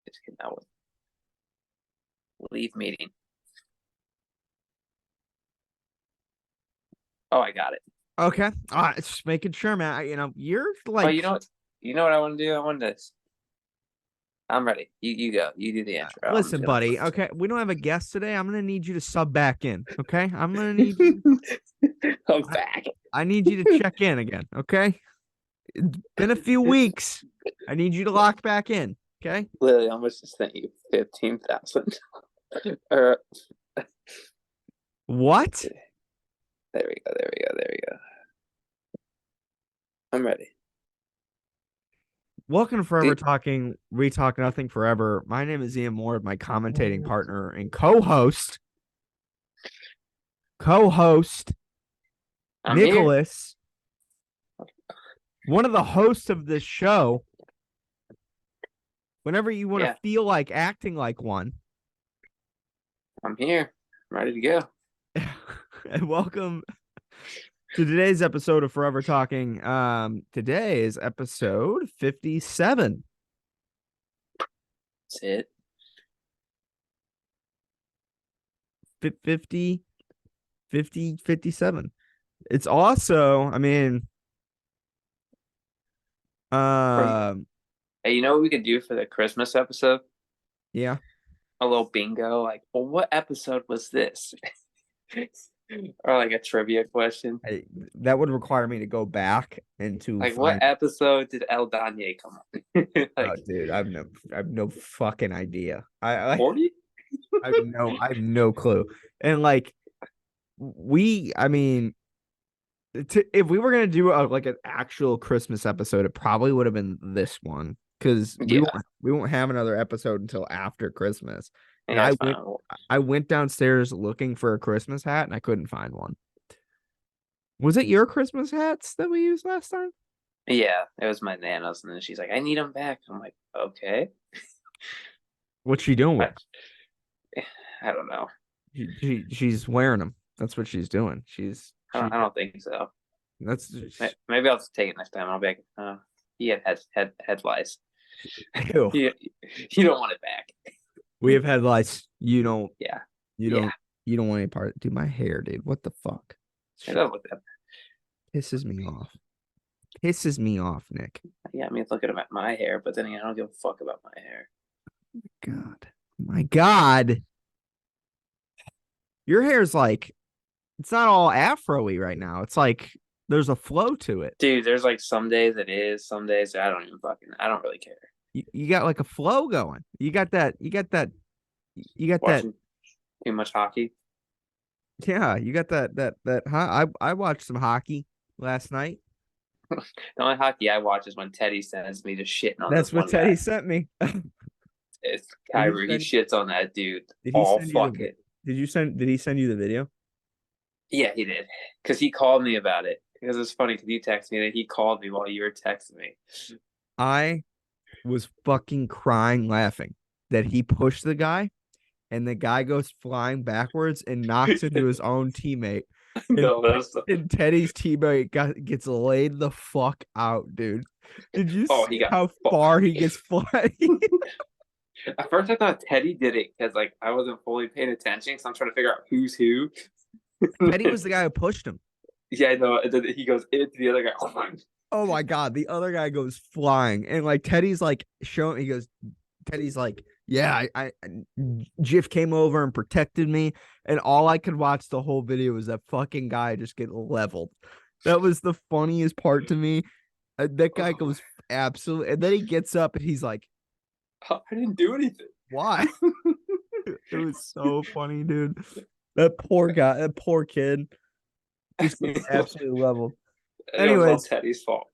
Just get out with leave meeting. Oh, I got it. Okay. Just making sure, man. You're Oh, like, you know what I want to do? I want to. I'm ready. You go. You do the intro. I'm just listen, gonna. buddy. Okay, we don't have a guest today. I'm gonna need you to sub back in. Okay, I'm gonna need you. I'm I, back. I need you to check in again. Okay, it's been a few weeks. I need you to lock back in. Okay. Literally, I almost just sent you 15,000. Or What? there we go. There we go. There we go. I'm ready. Welcome to Forever Dude, Talking. We talk nothing forever. My name is Ian Moore, my commentating partner and co-host. Co-host I'm here. Nicholas, one of the hosts of this show. Whenever you want Yeah, to feel like acting like one. I'm here. I'm ready to go. And welcome to today's episode of Forever Talking. Today is episode 57. That's it. 50, 50, 57. It's also, um, Hey, you know what we could do for the Christmas episode? yeah. A little bingo. Like, well, what episode was this? Or like a trivia question. That would require me to go back and to Like, what find. episode did El Danye come on? Oh, Like, dude, I have no fucking idea. I 40? I have no clue. And like if we were gonna do like an actual Christmas episode, it probably would have been this one because we Yeah, won't we won't have another episode until after Christmas. And yeah, I it's went fine. I went downstairs looking for a Christmas hat and I couldn't find one. Was it your Christmas hats that we used last time? Yeah, it was my nana's, and then she's like, "I need them back." I'm like, "Okay." What's she doing with I, them? I don't know. She's wearing them. That's what she's doing. I don't think so. That's Maybe I'll just take it next time. I'll be like, he had head lice. ew. You, you don't want it back. We have had lice. Yeah, You yeah. don't you don't want any part. Dude, my hair, dude. What the fuck? It does look that. Pisses me off. Pisses me off, Nick. Yeah, I mean, looking at my hair, but then again, I don't give a fuck about my hair. God. My God. Your hair's like it's not all afro-y right now. It's like there's a flow to it. Dude, there's like some days it is, some days I don't even I don't really care. You got like a flow going. You got that. Watching too much hockey. Yeah, you got that I watched some hockey last night. The only hockey I watch is when Teddy sends me just shitting on That's this what one Teddy guy. sent me. It's Did he Kyrie. He send shits on that dude did he all send you fucking. did he send you the video? Yeah, he did. Because he called me about it. Because it's funny because you texted me that he called me while you were texting me. I was fucking crying laughing that he pushed the guy and the guy goes flying backwards and knocks into his own teammate. And, No, that's and Teddy's teammate gets laid the fuck out, dude. Did you oh, see he got how fucked. far he gets flying? At first, I thought Teddy did it because like I wasn't fully paying attention, so I'm trying to figure out who's who. Teddy was the guy who pushed him. Yeah, I know. And then he goes into the other guy. Oh my. Oh my god, the other guy goes flying, and like Teddy's like showing. He goes, Teddy's like, yeah, Jif came over and protected me, and all I could watch the whole video was that fucking guy just get leveled. That was the funniest part to me. That guy Oh, goes absolutely, and then he gets up and he's like, I didn't do anything. "Why?" It was so funny, dude. That poor guy, that poor kid, just gets absolutely leveled. It was all Anyways, Teddy's fault.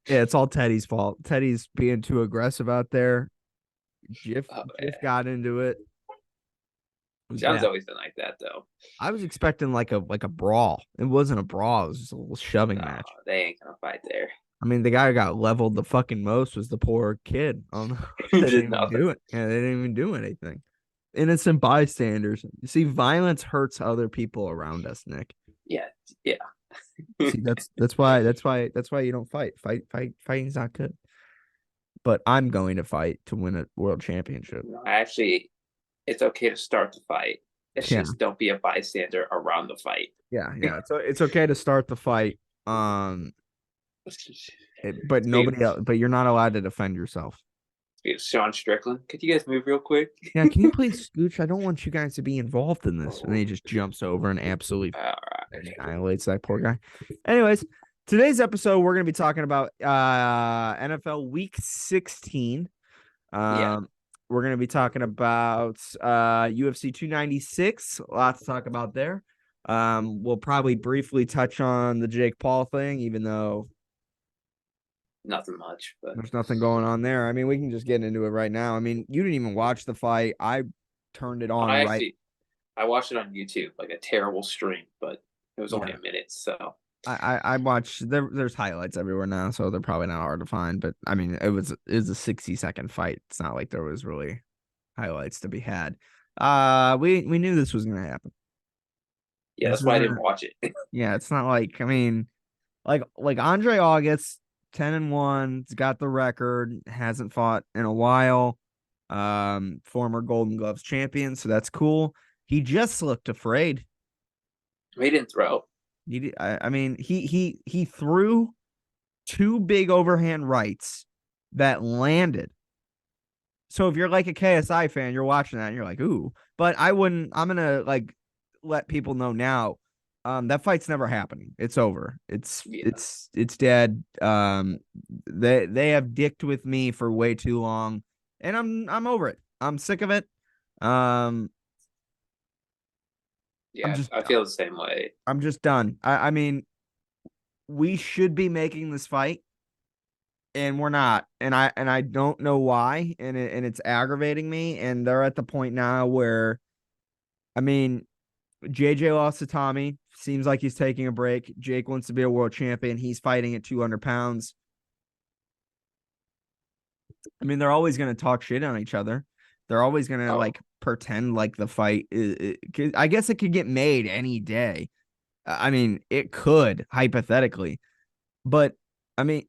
yeah, it's all Teddy's fault. Teddy's being too aggressive out there. Jiff, Oh, Jiff yeah. got into it. It was John's bad. always been like that though. I was expecting like a brawl. It wasn't a brawl. It was just a little shoving No, match. they ain't gonna fight there. I mean, the guy who got leveled the fucking most was the poor kid. He They didn't did even nothing. do it. Yeah, they didn't even do anything. Innocent bystanders. You see, violence hurts other people around us, Nick. Yeah, yeah. See, that's why you don't fight. Fighting's not good. but I'm going to fight to win a world championship. Actually, it's okay to start the fight. It's Yeah, just don't be a bystander around the fight. yeah. So it's okay to start the fight. But Speaking nobody else, but you're not allowed to defend yourself. of Sean Strickland, could you guys move real quick? Yeah, can you please scooch? I don't want you guys to be involved in this. And then he just jumps over and absolutely All right. annihilates that poor guy. Anyways, today's episode we're gonna be talking about NFL Week 16. Yeah, We're gonna be talking about UFC 296. Lots to talk about there. We'll probably briefly touch on the Jake Paul thing, even though nothing much, but there's nothing going on there. I mean, we can just get into it right now. I mean, you didn't even watch the fight. I turned it on I right. actually I watched it on YouTube, like a terrible stream, but it was only Yeah. a minute, so I watched there's highlights everywhere now, so they're probably not hard to find. But I mean, it was a 60-second fight. It's not like there was really highlights to be had. We knew this was gonna happen. yeah, This that's why I isn't didn't watch it. yeah, it's not like I mean, like Andre August, 10-1, he's got the record, hasn't fought in a while. Former Golden Gloves champion, so that's cool. He just looked afraid. He didn't throw. I mean, he threw two big overhand rights that landed. So if you're like a KSI fan, you're watching that and you're like, ooh. But I wouldn't. I'm gonna like let people know now. That fight's never happening. It's over. Yeah, It's dead. They have dicked with me for way too long, and I'm over it. I'm sick of it. Um, I'm yeah, just I feel the same way. I'm just done. I mean, we should be making this fight, and we're not. And I don't know why, and it's aggravating me. And they're at the point now where, I mean, JJ lost to Tommy. Seems like he's taking a break. Jake wants to be a world champion. He's fighting at 200 pounds. I mean, they're always going to talk shit on each other. They're always going to Oh, like pretend like the fight I guess it could get made any day. I mean, it could hypothetically, but I mean,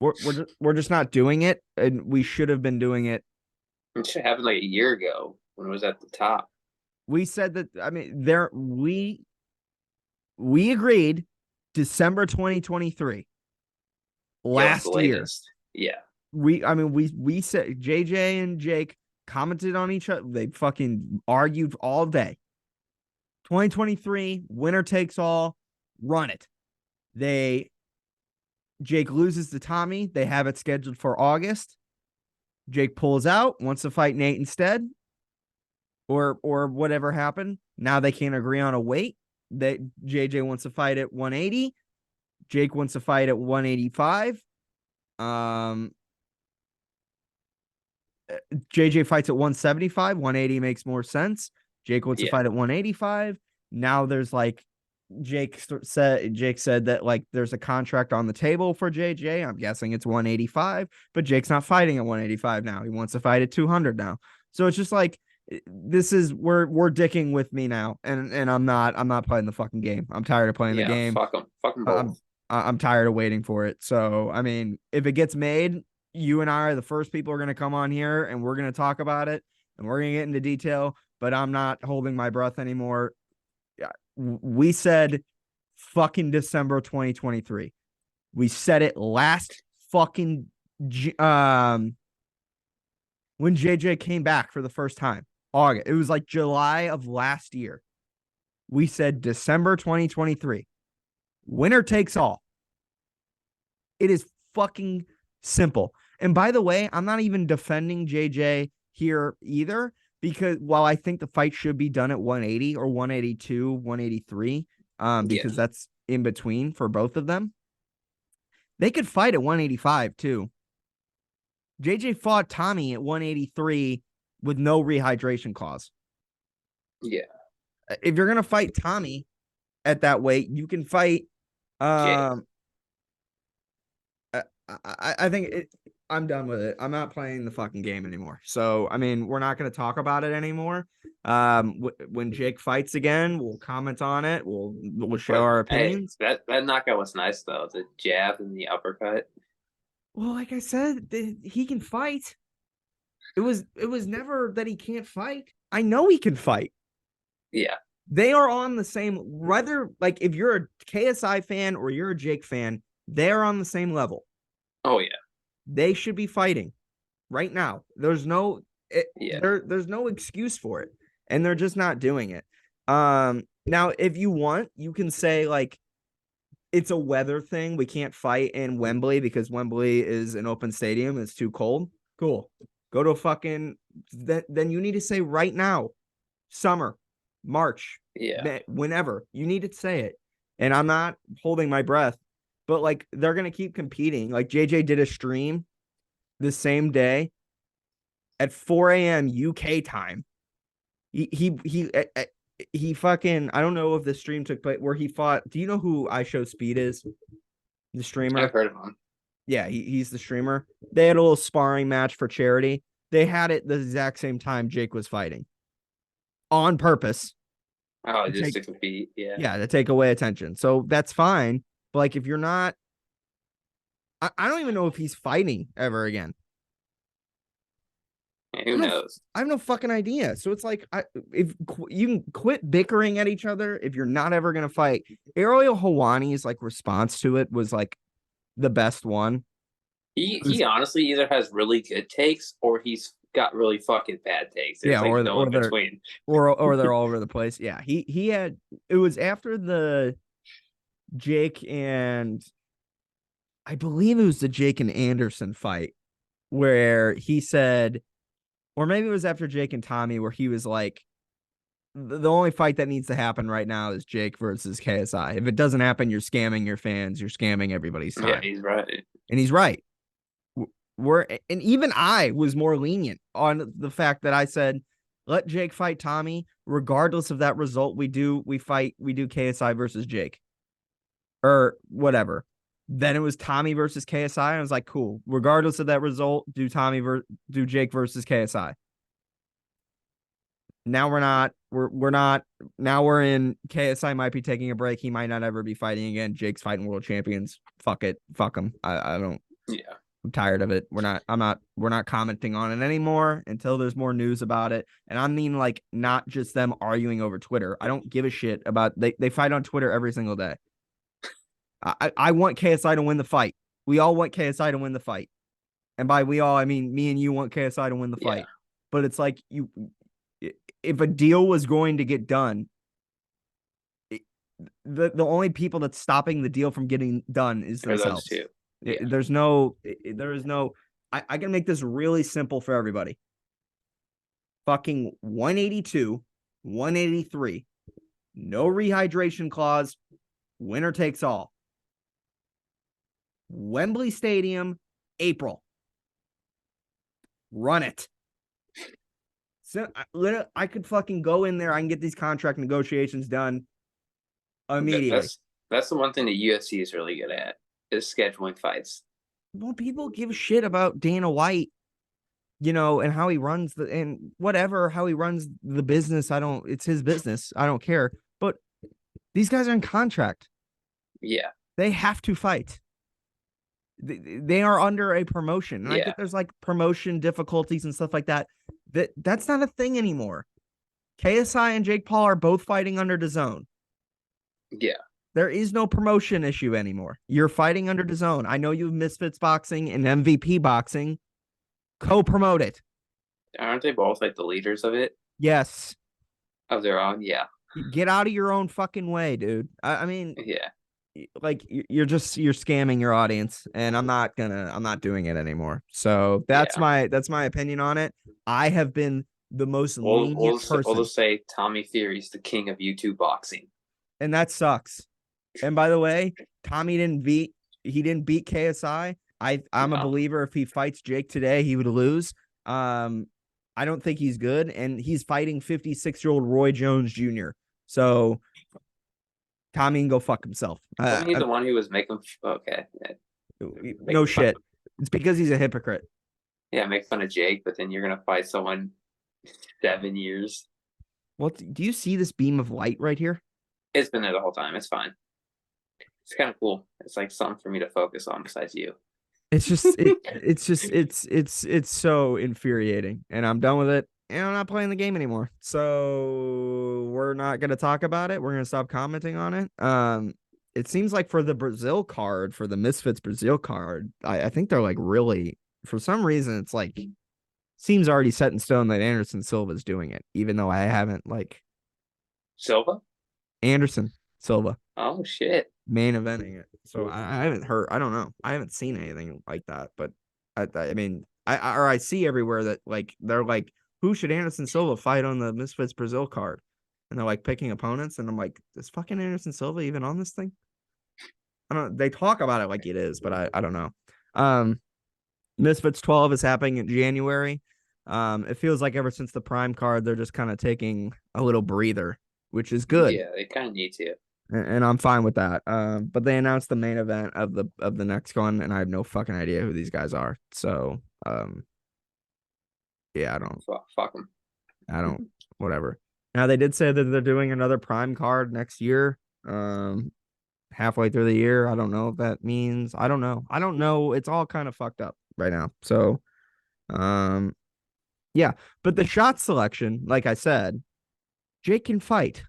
we're just not doing it, and we should have been doing it. it should happen like a year ago when it was at the top. We said that. I mean, we agreed December 2023 Yeah, it was the last year. latest. Yeah, We said JJ and Jake commented on each other. They fucking argued all day. 2023, winner takes all. Run it. Jake loses to Tommy. They have it scheduled for August. Jake pulls out, wants to fight Nate instead, or whatever happened. Now they can't agree on a weight. That JJ wants to fight at 180. Jake wants to fight at 185. JJ fights at 175. 180 makes more sense. Jake wants to yeah, fight at 185. Now there's like Jake said that like there's a contract on the table for JJ. I'm guessing it's 185, but Jake's not fighting at 185 now. He wants to fight at 200 now. So it's just like this is we're dicking with me now, and I'm not playing the fucking game. I'm tired of playing the yeah. game. Fuck them I'm both. I'm tired of waiting for it. So I mean, if it gets made, you and I are the first people are going to come on here and we're going to talk about it and we're going to get into detail. But I'm not holding my breath anymore. We said fucking December 2023. We said it last fucking when JJ came back for the first time. August. It was like July of last year. We said December 2023. Winner takes all. It is fucking simple. And by the way, I'm not even defending JJ here either, because while I think the fight should be done at 180 or 182, 183, Yeah, because that's in between for both of them, they could fight at 185 too. JJ fought Tommy at 183 with no rehydration clause. yeah. If you're gonna fight Tommy at that weight, you can fight. Jake. Um, I think I'm done with it. I'm not playing the fucking game anymore. So I mean, we're not going to talk about it anymore. When Jake fights again, we'll comment on it. We'll show But our hey, opinions. that knockout was nice though. The jab and the uppercut. Well, like I said, he can fight. It was never that he can't fight. I know he can fight. Yeah. They are on the same, whether like if you're a KSI fan or you're a Jake fan, they're on the same level. Oh yeah. They should be fighting right now. Yeah. There's no excuse for it, and they're just not doing it. Now if you want, you can say like it's a weather thing. We can't fight in Wembley because Wembley is an open stadium. It's too cold. Cool. Go to a fucking then you need to say right now, summer, March, Yeah. whenever. You need to say it. And I'm not holding my breath, but like they're gonna keep competing. Like JJ did a stream the same day at 4 a.m. UK time. He fucking I don't know if the stream took place where he fought. Do you know who I Show Speed is? The I've streamer. heard of him. Yeah, he's the streamer. They had a little sparring match for charity. They had it the exact same time Jake was fighting on purpose. Oh, To just take, to compete. Yeah. yeah, to take away attention. So that's fine. But like if you're not, I don't even know if he's fighting ever again. Who knows? I have no fucking idea. So it's like, if you can quit bickering at each other, if you're not ever gonna fight. Ariel Hawani's like response to it was like the best one. He honestly either has really good takes or he's got really fucking bad takes. There's Yeah, like no in between. or they're all over the place. Yeah, he had it was after the Jake and I believe it was the Jake and Anderson fight where he said, or maybe it was after Jake and Tommy where he was like, the only fight that needs to happen right now is Jake versus KSI. If it doesn't happen, you're scamming your fans, you're scamming everybody's Yeah, time. he's right. And he's right. And even I was more lenient on the fact that I said, let Jake fight Tommy, regardless of that result. We do KSI versus Jake or whatever. Then it was Tommy versus KSI. And I was like, cool. Regardless of that result, do Jake versus KSI. Now we're not. We're not. Now we're in. KSI might be taking a break. He might not ever be fighting again. Jake's fighting world champions. Fuck it. Fuck him. I don't. Yeah. I'm tired of it. We're not commenting on it anymore until there's more news about it. And I mean like not just them arguing over Twitter. I don't give a shit about they fight on Twitter every single day. I want KSI to win the fight. We all want KSI to win the fight. And by we all, I mean me and you want KSI to win the fight. Yeah. But it's like if a deal was going to get done, the only people that's stopping the deal from getting done is themselves. Those two. Yeah. There is no. I can make this really simple for everybody. Fucking 182, 183, no rehydration clause, winner takes all. Wembley Stadium, April. Run it. So I could fucking go in there. I can get these contract negotiations done immediately. That's the one thing the UFC is really good at is scheduling fights. Well, people give shit about Dana White, and how he runs how he runs the business. It's his business. I don't care. But these guys are in contract. Yeah. They have to fight. They are under a promotion. And I get there's like promotion difficulties and stuff like that. That's not a thing anymore. KSI and Jake Paul are both fighting under DAZN. Yeah. There is no promotion issue anymore. You're fighting under DAZN. I know you have Misfits Boxing and MVP Boxing. Co-promote it. Aren't they both like the leaders of it? Yes. Of their own? Yeah. Get out of your own fucking way, dude. I mean, yeah. Like you're scamming your audience, and I'm not doing it anymore. So that's my opinion on it. I have been the most lenient person. We'll just say Tommy Fury's the king of YouTube boxing. And that sucks. And by the way, Tommy didn't beat KSI. I'm a believer if he fights Jake today, he would lose. I don't think he's good, and he's fighting 56-year-old Roy Jones Jr. So Tommy can go fuck himself. Wasn't he the one who was making okay? No shit. It's because he's a hypocrite. Yeah, make fun of Jake, but then you're gonna fight someone 7 years. Well, do you see this beam of light right here? It's been there the whole time. It's fine. It's kind of cool. It's like something for me to focus on besides you. It's so infuriating, and I'm done with it. And I'm not playing the game anymore. So we're not gonna talk about it. We're gonna stop commenting on it. It seems like for the Brazil card, for the Misfits Brazil card, I think they're like really, for some reason, it's like seems already set in stone that Anderson Silva's doing it, even though I haven't like Silva? Anderson Silva Oh shit. main eventing it. So I haven't heard. I don't know. I haven't seen anything like that. But I mean, I see everywhere that like they're like, who should Anderson Silva fight on the Misfits Brazil card? And they're like picking opponents, and I'm like, is fucking Anderson Silva even on this thing? I don't. They talk about it like it is, but I don't know. Um, Misfits 12 is happening in January. It feels like ever since the Prime card, they're just kind of taking a little breather, which is good, Yeah, they kind of need to. and I'm fine with that. But they announced the main event of the next one, and I have no fucking idea who these guys are. So, yeah, Fuck them. I don't, whatever. Now they did say that they're doing another Prime card next year. Halfway through the year. I don't know if that means. I don't know. I don't know. It's all kind of fucked up right now. So, um, yeah. But the shot selection, like I said, Jake can fight.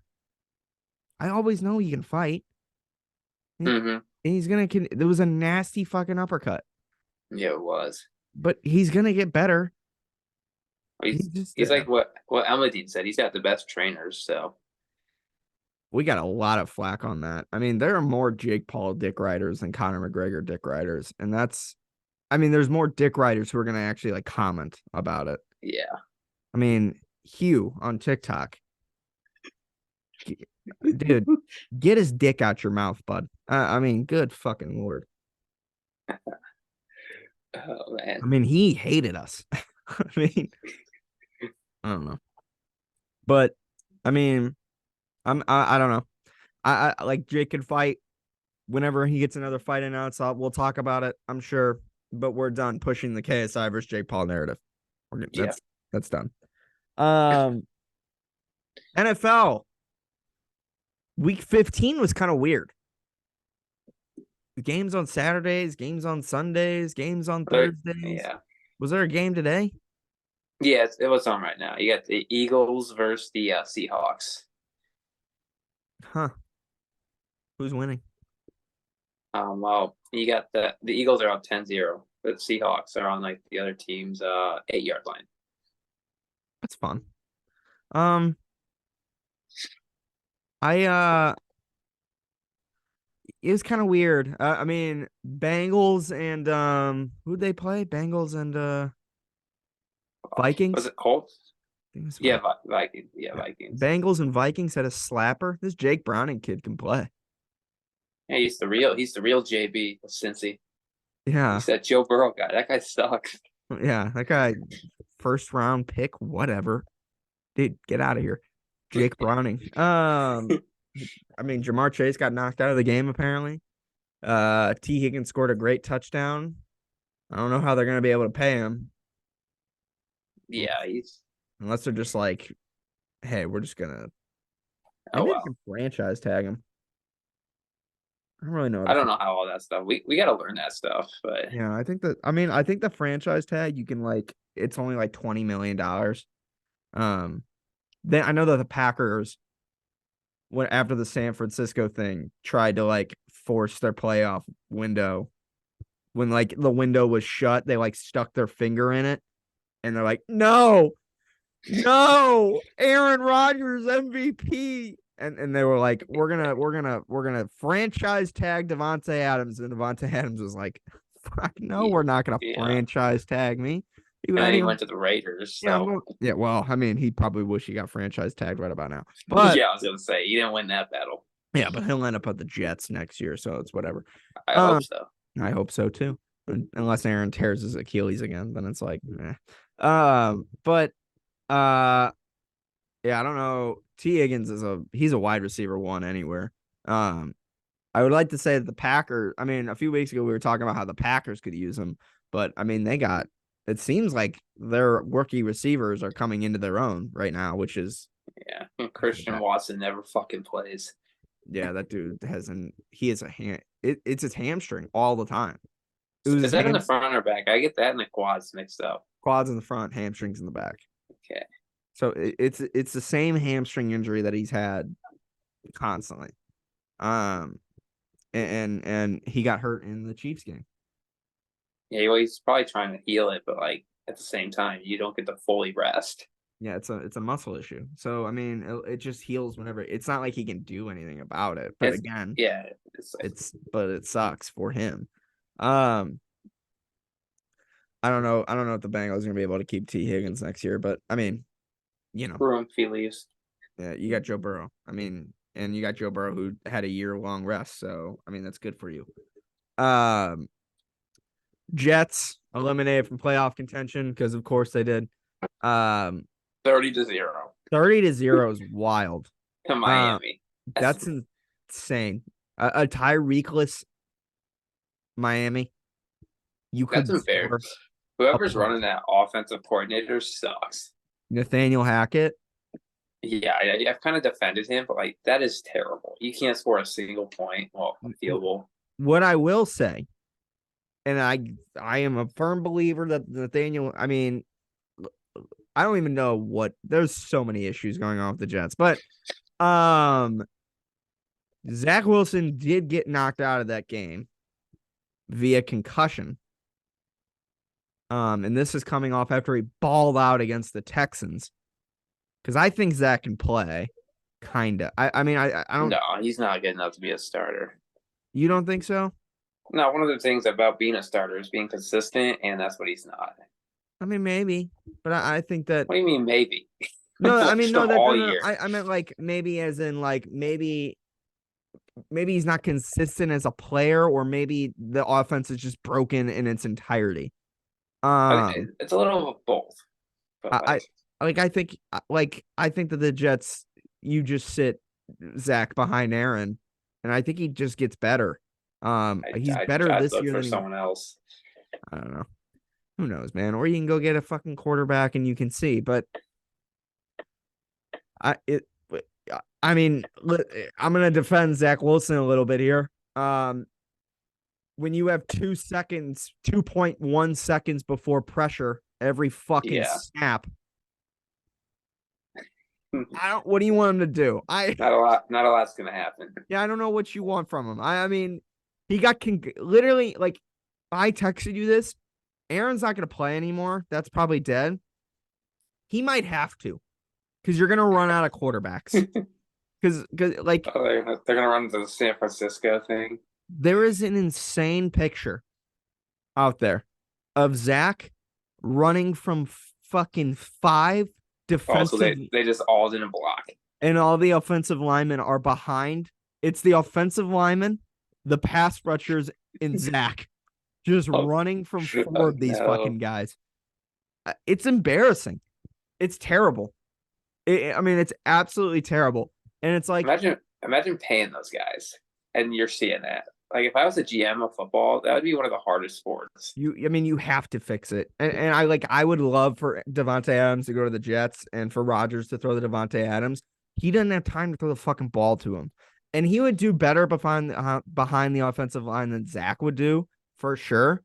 I always know he can fight. And Mm-hmm. he's gonna. There was a nasty fucking uppercut, Yeah, it was. but he's gonna get better. He's He's just. he's like what Amadine said. He's got the best trainers. So We got a lot of flack on that. I mean, there are more Jake Paul dick riders than Conor McGregor dick riders, and that's. I mean, there's more dick riders who are gonna actually like comment about it. yeah. I mean, Hugh on TikTok, dude, get his dick out your mouth, bud. I mean, good fucking lord. Oh I man. mean, he hated us. I mean, I don't know, but I mean, I don't know. I like Jake can fight whenever he gets another fight announced. We'll talk about it, I'm sure. But we're done pushing the KSI versus Jake Paul narrative. Yeah. That's done. Um, NFL week 15 was kind of weird. Games on Saturdays, games on Sundays, games on Thursdays. Yeah. Was there a game today? Yeah, it was on right now. You got the Eagles versus the Seahawks. Huh. Who's winning? Well, you got the Eagles are up 10-0. The Seahawks are on like the other team's 8 yard line. That's fun. Um, I it was kind of weird. I mean, Bengals and who'd they play? Bengals and Was Vikings. it Colts? I think it was Yeah, Vikings. Vikings. Yeah, Yeah. Vikings. Bengals and Vikings had a slapper. This Jake Browning kid can play. Yeah, he's the real JB of Cincy. Yeah, He's that Joe Burrow guy. That guy sucks. yeah. That guy, first round pick, whatever. Dude, get out of here. Jake Browning. I mean, Jamar Chase got knocked out of the game apparently. T. Higgins scored a great touchdown. I don't know how they're gonna be able to pay him Yeah, he's unless they're just like, hey, we're just gonna oh maybe they well. can franchise tag him. I don't really know how I to. don't know how all that stuff. We got to learn that stuff, but Yeah, I think the franchise tag you can like it's only like $20 million. Then I know that the Packers when after the San Francisco thing tried to like force their playoff window when like the window was shut, they like stuck their finger in it and they're like, no, no, Aaron Rodgers MVP. And they were like, we're gonna franchise tag Devontae Adams. And Devontae Adams was like, fuck no, we're not gonna yeah. franchise tag me. And then he Anyway, went to the Raiders. yeah, So yeah. Well, I mean, he probably wish he got franchise tagged right about now. But yeah, I was gonna say he didn't win that battle. yeah, but he'll end up at the Jets next year, so it's whatever. I hope Um, so. I hope so too. Unless Aaron tears his Achilles again, then it's like, eh. But yeah, I don't know. T. Higgins he's a wide receiver one anywhere. Um, I would like to say that the Packers. I mean, a few weeks ago we were talking about how the Packers could use him, but I mean they got. It seems like their rookie receivers are coming into their own right now, which is Yeah, and Christian Watson never fucking plays. yeah, that dude he has a hand. It's his hamstring all the time. It was Is his that in the front or back? I get that and the quads mixed up. quads in the front, hamstrings in the back. Okay. So it's the same hamstring injury that he's had constantly. And he got hurt in the Chiefs game. Yeah, well, he's probably trying to heal it, but like at the same time, you don't get to fully rest. Yeah, it's a muscle issue. So I mean, it just heals whenever. It's not like he can do anything about it. But It's, again, yeah, but it sucks for him. Um, I don't know. I don't know if the Bengals are gonna be able to keep T. Higgins next year, but I mean, room if he leaves. yeah, you got Joe Burrow. I mean, and you got Joe Burrow who had a year-long rest. So I mean, that's good for you. Jets eliminated from playoff contention because of course they did. 30-0 30-0 is wild. to Miami. That's insane. A Tyreek-less Miami. That's embarrassing. Whoever's running that offensive coordinator sucks. Nathaniel Hackett. Yeah, I've kind of defended him, but like that is terrible. You can't score a single point. Well, field goal. What I will say, and I am a firm believer that Nathaniel. I mean, I don't even know what. There's so many issues going on with the Jets, but Zach Wilson did get knocked out of that game via concussion. And this is coming off after he balled out against the Texans. Because I think Zach can play, kinda. I mean, I don't. No, he's not good enough to be a starter. You don't think so? No, one of the things about being a starter is being consistent, and that's what he's not. I mean, maybe, but I think that. What do you mean, maybe? No, I mean, no. Year. I meant like maybe, as in like maybe he's not consistent as a player, or maybe the offense is just broken in its entirety. It's a little of both. But I think that the Jets, you just sit Zach behind Aaron, and I think he just gets better. He's better this year than someone else. I don't know. Who knows, man? Or you can go get a fucking quarterback and you can see. But I mean, I'm gonna defend Zach Wilson a little bit here. When you have 2.1 seconds before pressure every fucking snap. What do you want him to do? Not a lot's gonna happen. Yeah, I don't know what you want from him. I mean, he got literally, like, I texted you this. Aaron's not gonna play anymore. That's probably dead. He might have to, because you're gonna run out of quarterbacks. Because like they're gonna run to the San Francisco thing. There is an insane picture out there of Zach running from fucking 5 defensive. Also, they just all didn't block. And all the offensive linemen are behind. It's the offensive linemen, the pass rushers, and Zach just running from 4 of these fucking guys. It's embarrassing. It's terrible. I mean, it's absolutely terrible. And it's like, imagine paying those guys, and you're seeing that. Like, if I was a GM of football, that would be one of the hardest sports. You have to fix it. And I would love for Devontae Adams to go to the Jets and for Rodgers to throw the Devontae Adams. He doesn't have time to throw the fucking ball to him. And he would do better behind the offensive line than Zach would do, for sure.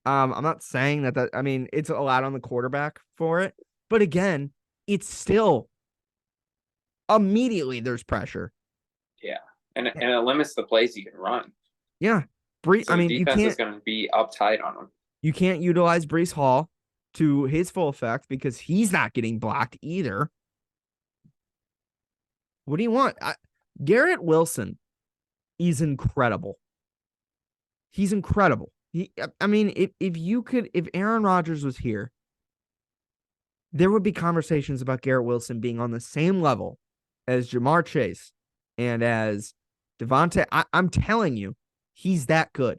I'm not saying that I mean, it's a lot on the quarterback for it. But again, it's still immediately there's pressure. Yeah. And it limits the plays you can run. Yeah. So defense is going to be uptight on him. You can't utilize Breece Hall to his full effect because he's not getting blocked either. What do you want? Garrett Wilson is incredible. He's incredible. I mean, if Aaron Rodgers was here, there would be conversations about Garrett Wilson being on the same level as Jamar Chase and as Devontae. I'm telling you, he's that good.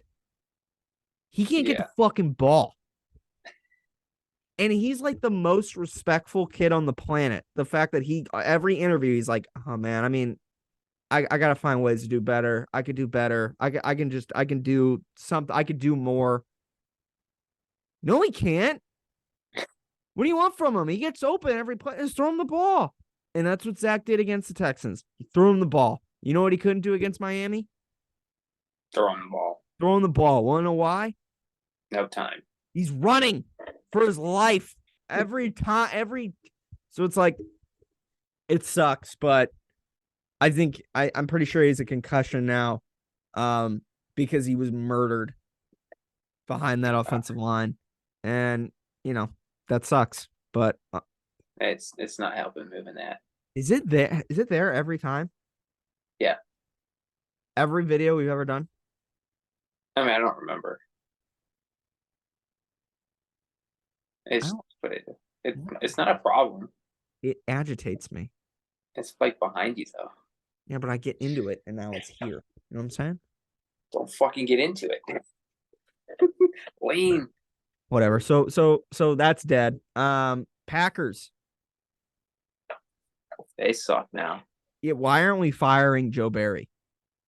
He can't get the fucking ball. And he's like the most respectful kid on the planet. The fact that every interview, he's like, oh man, I mean, I got to find ways to do better. I could do better. I can do something. I could do more. No, he can't. What do you want from him? He gets open every play. Just throw him the ball. And that's what Zach did against the Texans. He threw him the ball. You know what he couldn't do against Miami? Throw him the ball. Throw him the ball. Want to know why? No time. He's running for his life every time. So it's like it sucks, but I think I'm pretty sure he's a concussion now, because he was murdered behind that offensive line, and that sucks. But It's not helping moving that. is it there? Is it there every time? Yeah. Every video we've ever done? I mean, I don't remember. It's don't- but it's not a problem. It agitates me. It's like behind you though. Yeah, but I get into it and now it's here. You know what I'm saying? Don't fucking get into it. Lame. Whatever. So that's dead. Packers. They suck now. Yeah, why aren't we firing Joe Barry?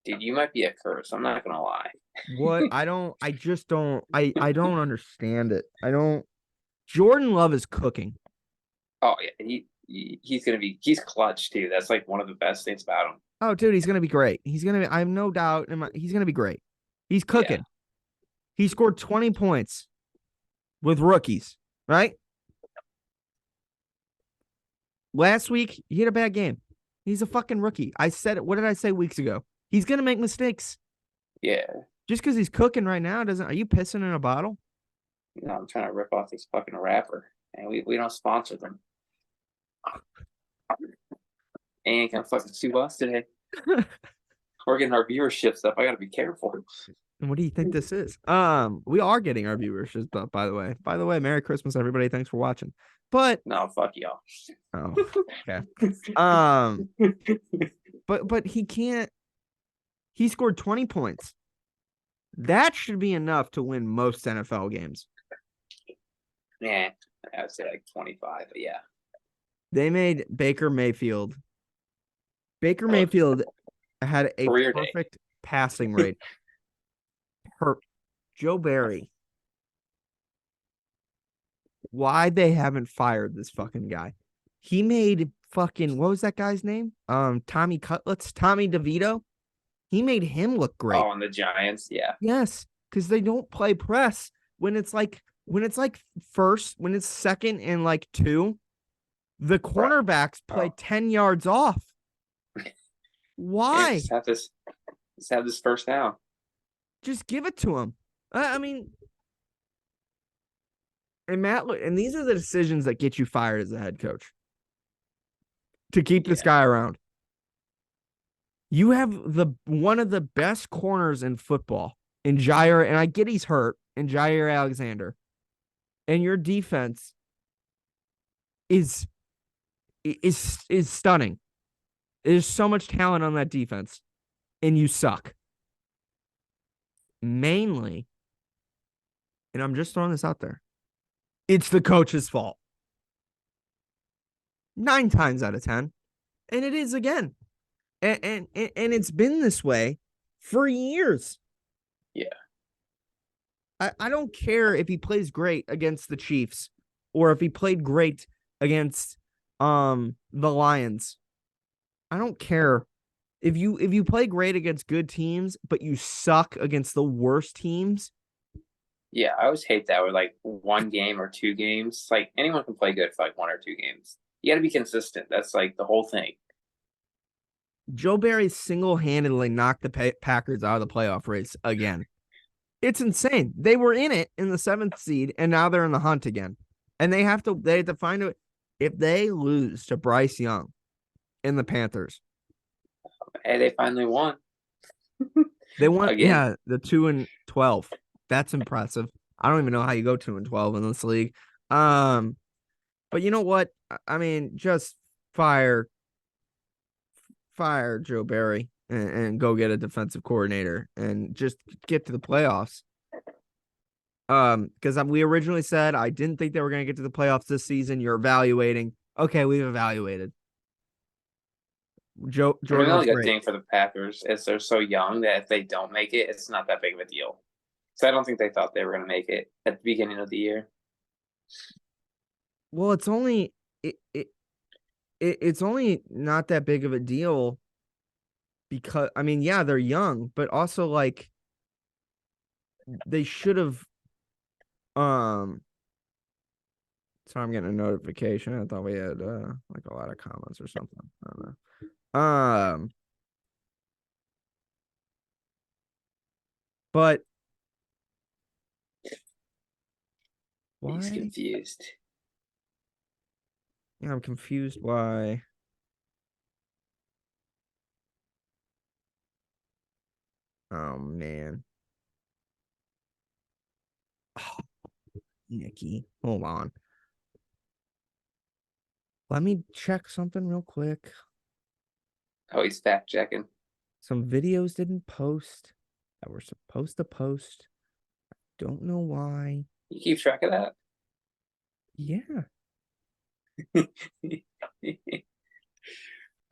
Dude, you might be a curse. I'm not gonna lie. What? I just don't don't understand it. Jordan Love is cooking. Oh yeah, he's clutch too. That's like one of the best things about him. Oh, dude, he's gonna be great. I have no doubt he's gonna be great. He's cooking. Yeah. He scored 20 points with rookies, right? Last week, he had a bad game. He's a fucking rookie. I said it. What did I say weeks ago? He's gonna make mistakes. Yeah. Just because he's cooking right now doesn't. Are you pissing in a bottle? No, I'm trying to rip off this fucking rapper, and we don't sponsor them. Ain't gonna fucking sue us today. We're getting our viewership stuff. I gotta be careful. And what do you think this is? We are getting our viewership stuff, by the way. By the way, Merry Christmas, everybody. Thanks for watching. But no, fuck y'all. Oh, okay. But he can't. He scored 20 points. That should be enough to win most NFL games. Yeah, I would say like 25, but yeah. They made Baker Mayfield. Baker Mayfield had a perfect passing rate. Joe Barry. Why they haven't fired this fucking guy? He made fucking, what was that guy's name? Tommy Cutlets, Tommy DeVito. He made him look great. Oh, and the Giants, yeah. Yes, because they don't play press when it's second and like 2. The cornerbacks play 10 yards off. Why? Yeah, just have this first down. Just give it to him. I mean, and Matt, and these are the decisions that get you fired as a head coach. To keep this guy around. You have one of the best corners in football in Jair, and I get he's hurt, in Jair Alexander. And your defense is stunning. There's so much talent on that defense, and you suck. Mainly, and I'm just throwing this out there, it's the coach's fault. 9 times out of 10. And it is again. And it's been this way for years. Yeah. I don't care if he plays great against the Chiefs or if he played great against the Lions. I don't care. If you play great against good teams, but you suck against the worst teams. Yeah, I always hate that with like 1 game or 2 games. Like anyone can play good for like 1 or 2 games. You got to be consistent. That's like the whole thing. Joe Barry single-handedly knocked the Packers out of the playoff race again. It's insane. They were in it in the 7th seed, and now they're in the hunt again. And they have to find it. If they lose to Bryce Young in the Panthers. Hey, they finally won. They won, again. Yeah, the 2-12. That's impressive. I don't even know how you go 2-12 in this league. But you know what? I mean, just fire Joe Barry and go get a defensive coordinator and just get to the playoffs. Because we originally said I didn't think they were going to get to the playoffs this season. You're evaluating. Okay, we've evaluated. Jordan, the only good thing for the Packers is they're so young that if they don't make it, it's not that big of a deal. So I don't think they thought they were going to make it at the beginning of the year. Well, it's only it's only not that big of a deal because I mean, yeah, they're young, but also like they should have So I'm getting a notification. I thought we had like a lot of comments or something. I don't know. But He's why? confused. Yeah, I'm confused why. Oh man. Oh, Nikki, hold on. Let me check something real quick. Oh, he's fact checking. Some videos didn't post that were supposed to post. Don't know why. You keep track of that? Yeah.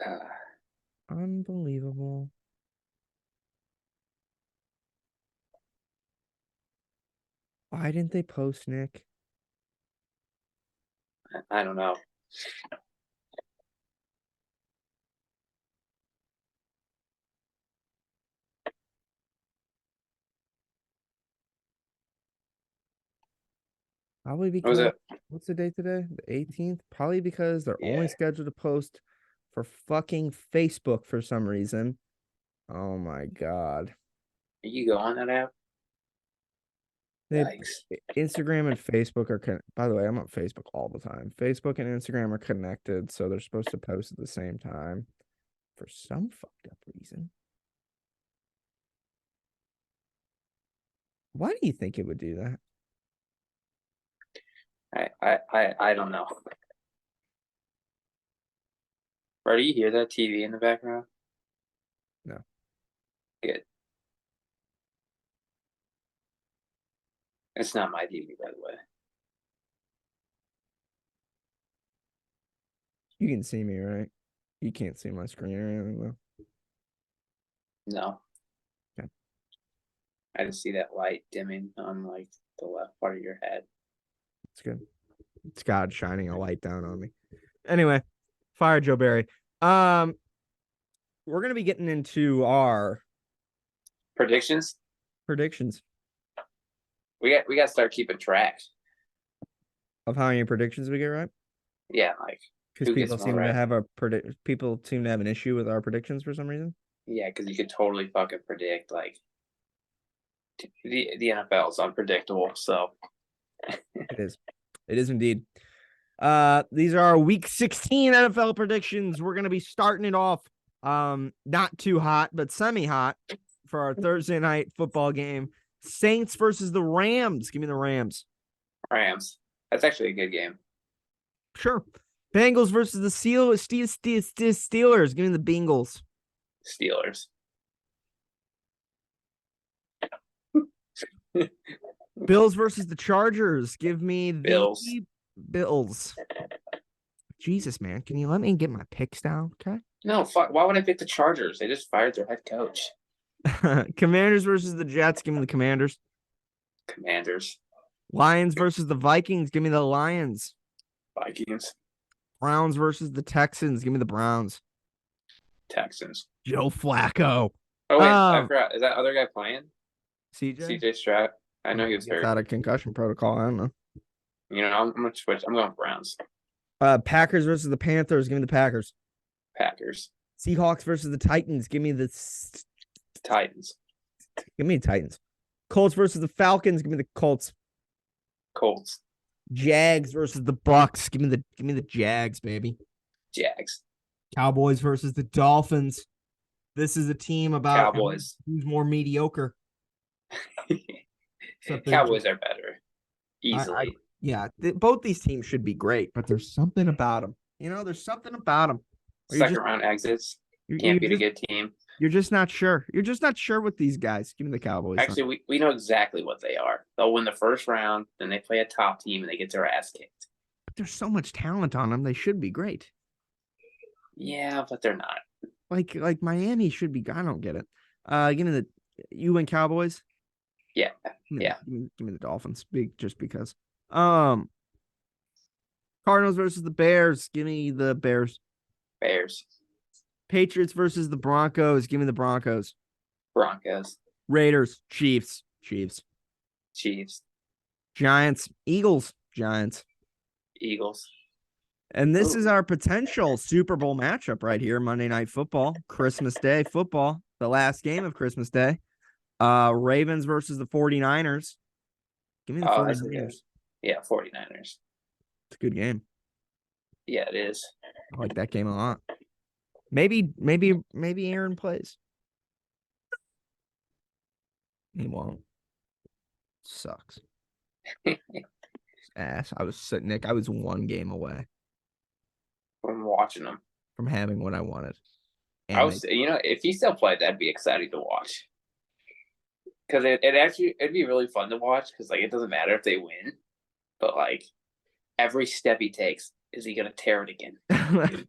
uh, Unbelievable. Why didn't they post, Nick? I don't know. Probably What was because it? what's the date today? The 18th? Probably because they're only Yeah. scheduled to post for fucking Facebook for some reason. Oh my god. You go on that app? They Yikes. Instagram and Facebook are by the way, I'm on Facebook all the time. Facebook and Instagram are connected, so they're supposed to post at the same time for some fucked up reason. Why do you think it would do that? I don't know. Bro, do you hear that TV in the background? No. Good. It's not my TV, by the way. You can see me, right? You can't see my screen or anything though. No. Okay. I just see that light dimming on like the left part of your head. It's good. It's God shining a light down on me. Anyway, fire Joe Barry. We're gonna be getting into our Predictions? predictions We got to start keeping track. of how many predictions we get right. Yeah, like Because who gets more right? people seem to have an issue with our predictions for some reason. Yeah, because you could totally fucking predict like the NFL is unpredictable. So It is. It is indeed. These are our week 16 NFL predictions. We're gonna be starting it off not too hot, but semi-hot for our Thursday night football game. Saints versus the Rams. Give me the Rams. Rams. That's actually a good game. Sure. Bengals versus the Steelers. Give me the Bengals. Steelers. Bills versus the Chargers. Give me the Bills. Bills. Jesus, man. Can you let me get my picks down? Okay. No, fuck. Why would I pick the Chargers? They just fired their head coach. Commanders versus the Jets. Give me the Commanders. Commanders. Lions versus the Vikings. Give me the Lions. Vikings. Browns versus the Texans. Give me the Browns. Texans. Joe Flacco. Oh wait, I forgot. Is that other guy playing? CJ? CJ Stroud. I know he was Gets hurt. out of concussion protocol. I don't know. You know, I'm gonna switch. I'm going Browns. Packers versus the Panthers. Give me the Packers. Packers. Seahawks versus the Titans. Give me the Titans. Give me the Titans. Colts versus the Falcons. Give me the Colts. Colts. Jags versus the Bucks. Give me the Jags, baby. Jags. Cowboys versus the Dolphins. This is a team about Cowboys. who's more mediocre. Cowboys are better. Easily. Both these teams should be great, but there's something about them. There's something about them. Second round exits. Can't beat a good team. You're just not sure. You're just not sure with these guys. Give me the Cowboys. Actually, we know exactly what they are. They'll win the first round, then they play a top team, and they get their ass kicked. But there's so much talent on them. They should be great. Yeah, but they're not. Like Miami should be. I don't get it. Give me you and Cowboys. Yeah. Give me the Dolphins. Just because. Cardinals versus the Bears. Give me the Bears. Bears. Patriots versus the Broncos. Give me the Broncos. Broncos. Raiders. Chiefs. Chiefs. Giants, Eagles, Giants. Eagles. And this is Ooh. our potential Super Bowl matchup right here, Monday Night Football, Christmas Day football, the last game of Christmas Day. Ravens versus the 49ers. Give me the Oh, that's a good. 49ers. Yeah, 49ers. It's a good game. Yeah, it is. I like that game a lot. Maybe Aaron plays. He won't. Sucks. Ass. Nick. I was one game away I'm watching them. from having what I wanted. I And was, if he still played, that'd be exciting to watch. Because it'd be really fun to watch. Because like it doesn't matter if they win, but like every step he takes, is he gonna tear it again?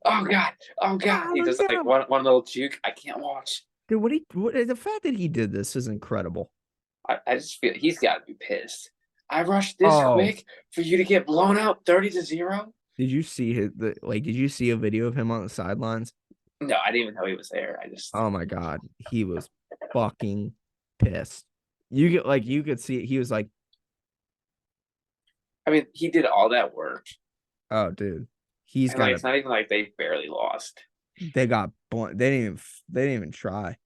Oh god, oh god. He just like one little juke. I can't watch. Dude, the fact that he did this is incredible. I just feel he's got to be pissed. I rushed this Oh, quick for you to get blown out 30-0. did you see did you see a video of him on the sidelines? No, I didn't even know he was there. I just Oh my god, he was fucking pissed. You could see it. He was like, I mean, he did all that work. "Oh, dude, he's And like got it's not even like they barely lost. They got blown. They didn't even try.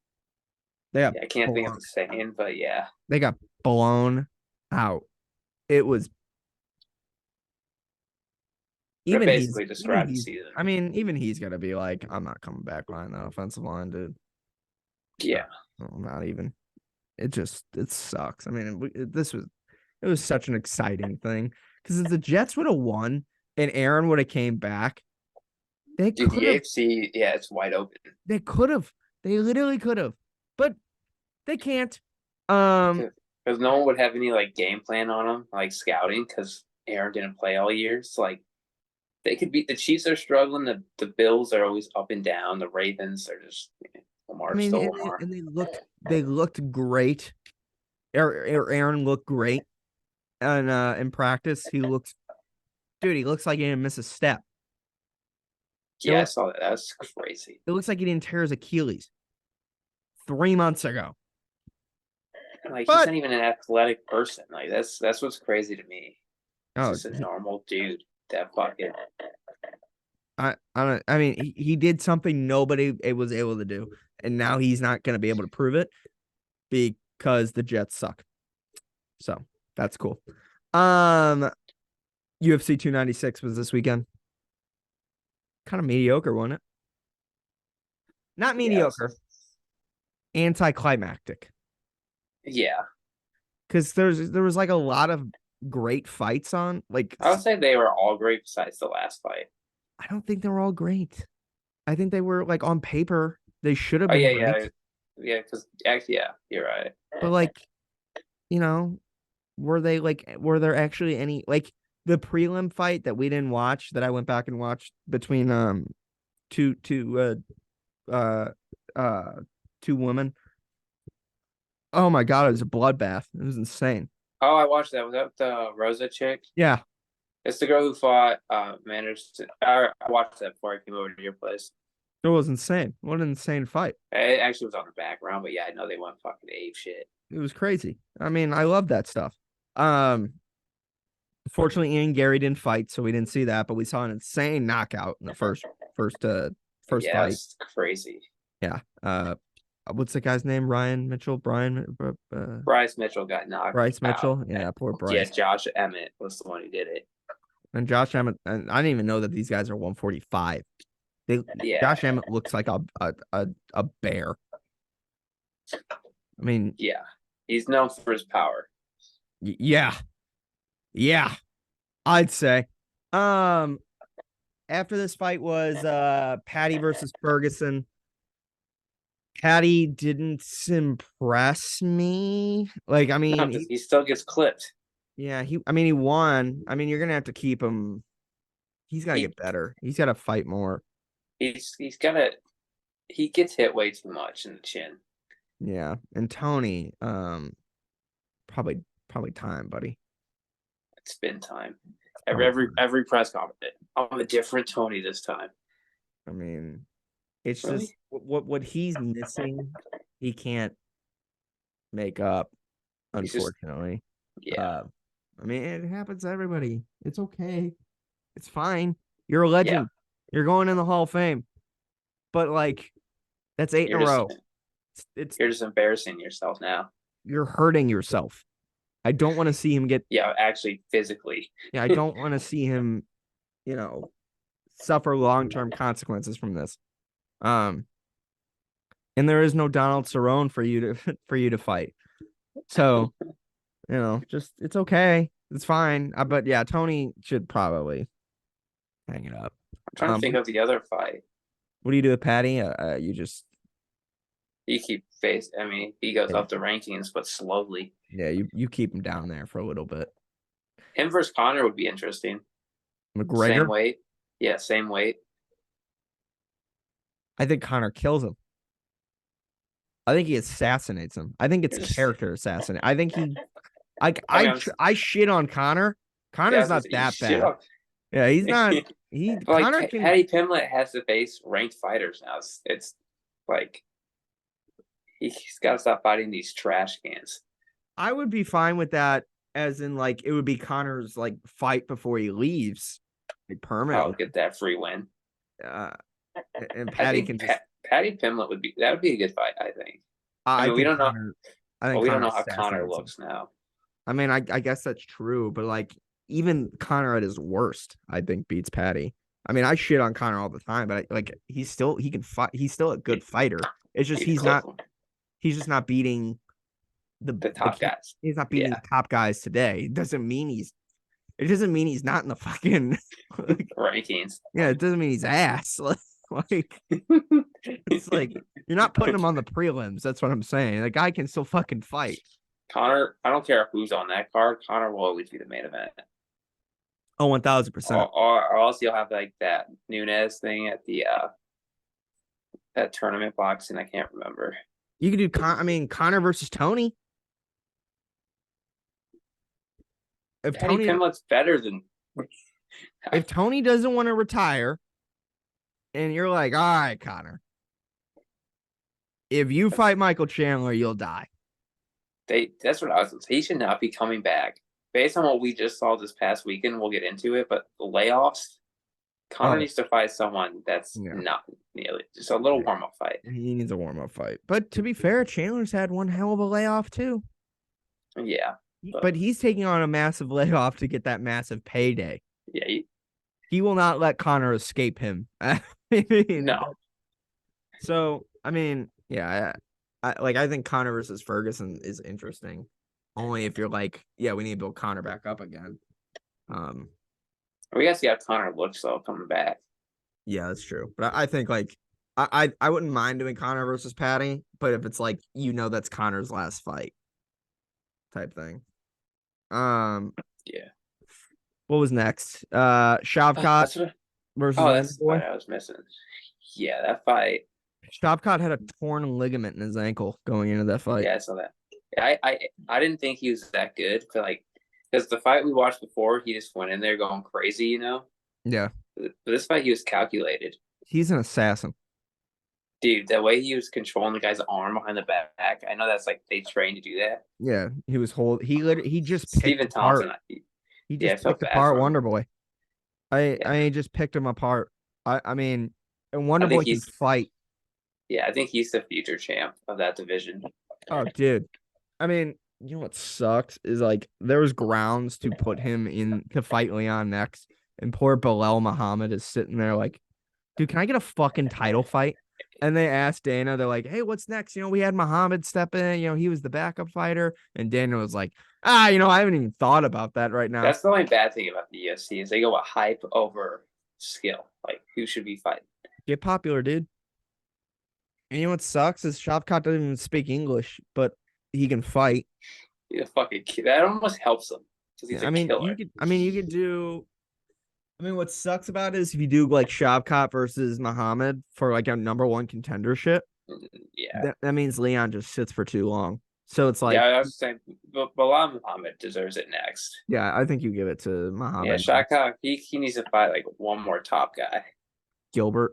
They got Yeah, I can't think of blown. the saying, but yeah. They got blown out. It was That even basically described the season. I mean, even he's got to be like, I'm not coming back behind that offensive line, dude. Yeah. No, not even. It sucks. I mean, it was such an exciting thing because if the Jets would have won and Aaron would have came back, they Dude, the could have. AFC, yeah, it's wide open. They could have. They literally could have, but they can't. Um, Because no one would have any like game plan on them, like scouting, because Aaron didn't play all year. So like they could beat the Chiefs are struggling. The Bills are always up and down. The Ravens are just I Lamar's mean, still Lamar. and they looked great. Aaron looked great, and in practice, he looks like he didn't miss a step. It Yeah, I looks, saw that. That's crazy. it looks like he didn't tear his Achilles 3 months ago. Like he's But not even an athletic person. Like that's what's crazy to me. He's oh, just a normal dude. That fucking I don't. I mean, he did something nobody was able to do, and now he's not going to be able to prove it because the Jets suck. So that's cool. UFC 296 was this weekend. Kind of mediocre, wasn't it? Not yeah. mediocre, anticlimactic. Yeah. Because there was like a lot of great fights on. Like I would say they were all great besides the last fight. I don't think they were all great. I think they were like on paper they should have Oh been yeah, great. yeah, because actually, yeah, you're right. But like, you know, were there actually any like the prelim fight that we didn't watch that I went back and watched between two uh uh two women. Oh my god, it was a bloodbath. It was insane. Oh, I watched that. Was that the Rosa chick? Yeah, It's the girl who fought managed to. I watched that before I came over to your place. it was insane. What an insane fight. It actually was on the background, but yeah, I know they went fucking ape shit. It was crazy. I mean, I love that stuff. Um, Fortunately, Ian Gary didn't fight, so we didn't see that, but we saw an insane knockout in the first Yeah, fight. that's crazy. Yeah. What's the guy's name? Ryan Mitchell? Bryce Mitchell got knocked Bryce Mitchell. out. Yeah, poor Bryce. Yeah, Josh Emmett was the one who did it. And Josh Emmett. And I didn't even know that these guys are 145. Yeah. Josh Emmett looks like a bear. I mean, Yeah, he's known for his power. yeah, I'd say. After this fight was Patty versus Ferguson. Patty didn't impress me. Like, I mean, No, because he still gets clipped. yeah, he won. I mean, you're gonna have to keep him. He's gotta get better. He's gotta fight more. He's gotta. He gets hit way too much in the chin. Yeah, and Tony, probably time, buddy. It's been time. Every press conference, I'm a different Tony this time. I mean, it's Really? just what he's missing, he can't make up, He's just- unfortunately. Yeah. I mean, it happens to everybody. It's okay. It's fine. You're a Yeah, legend. You're going in the Hall of Fame. But like, that's 8 in you're a just row. It's you're just embarrassing yourself now. you're hurting yourself. I don't want to see him get. Yeah, actually, physically. Yeah, I don't want to see him, you know, suffer long-term consequences from this. Um, and there is no Donald Cerrone for you to for you to fight. So, just it's okay. It's fine. But yeah, Tony should probably hang it up. I'm trying to think What of the other fight. do you do with Patty? You just He keep face. I mean, he goes up the rankings, but slowly. yeah, you keep him down there for a little bit. Him versus Connor would be interesting. Same McGregor, weight. Yeah, same weight. I think Connor kills him. I think he assassinates him. I think it's character assassinate. I think he like I mean, I shit on Connor. yeah, Connor's not that bad. on. Yeah, he's not. Like Connor can. Paddy Pimblett has to face ranked fighters now. It's like he's got to stop fighting these trash cans. I would be fine with that, as in like it would be Connor's like fight before he leaves, like I'll permanently. get that free win. Uh, and I Patty think can just. Paddy Pimblett would be a good fight. I think. I I mean, we think don't know. Connor. I Well, think we don't Connor know how Connor assassinates him. looks now. I mean, I guess that's true, but like even Connor at his worst, I think beats Patty. I mean, I shit on Connor all the time, but he can fight. He's still a good fighter. It's just He's close. he's just not beating The top guys. he's not beating Yeah. the top guys today. It doesn't mean he's not in the fucking rankings. Yeah, it doesn't mean he's ass. Like it's like you're not putting him on the prelims. That's what I'm saying. The guy can still fucking fight. Connor, I don't care who's on that card. Connor will always be the main event. Oh, 1000%. Or else you'll have like that Nunes thing at the that tournament boxing. I can't remember. You could do Connor versus Tony. If Paddy Tony Pimblett's better than if Tony doesn't want to retire, and you're like, all right, Connor, if you fight Michael Chandler, you'll die. That's what I was. He should not be coming back. Based on what we just saw this past weekend, we'll get into it. But the layoffs, Connor needs to fight someone that's not nearly just a little warm up fight. He needs a warm up fight. But to be fair, Chandler's had one hell of a layoff too. Yeah, but he's taking on a massive layoff to get that massive payday. Yeah, he will not let Connor escape him. No. So I mean, yeah, I think Connor versus Ferguson is interesting. Only if you're like, yeah, we need to build Connor back up again. We got to see how Connor looks though coming back. Yeah, that's true. But I think like I wouldn't mind doing Connor versus Patty, but if it's like that's Connor's last fight type thing. Yeah. What was next? Shavkat versus that's the fight I was missing. Yeah, that fight. Shavkat had a torn ligament in his ankle going into that fight. Yeah, I saw that. I didn't think he was that good for because the fight we watched before, he just went in there going crazy, Yeah. But this fight, he was calculated. He's an assassin. Dude, the way he was controlling the guy's arm behind the back, I know that's they train to do that. Yeah, he was he just picked Stephen Thompson. He just picked apart Wonder Boy. I just picked him apart. I mean, and Wonder Boy can fight. Yeah, I think he's the future champ of that division. Oh, dude. I mean, you know what sucks is there was grounds to put him in to fight Leon next, and poor Bilal Muhammad is sitting there like, dude, can I get a fucking title fight? And they asked Dana, they're like, hey, what's next? We had Muhammad step in, he was the backup fighter. And Dana was like, I haven't even thought about that right now. That's the only bad thing about the UFC is they go with hype over skill. Who should be fighting? Get popular, dude. And you know what sucks is Shavkat doesn't even speak English, but he can fight. He's a fucking kid. That almost helps him because he's a killer. You could do. What sucks about it is if you do Shavkat versus Muhammad for a #1 contendership. Yeah, that means Leon just sits for too long. So it's I was saying, Bilal Muhammad deserves it next. Yeah, I think you give it to Muhammad. Yeah, Shavkat, he needs to fight one more top guy. Gilbert.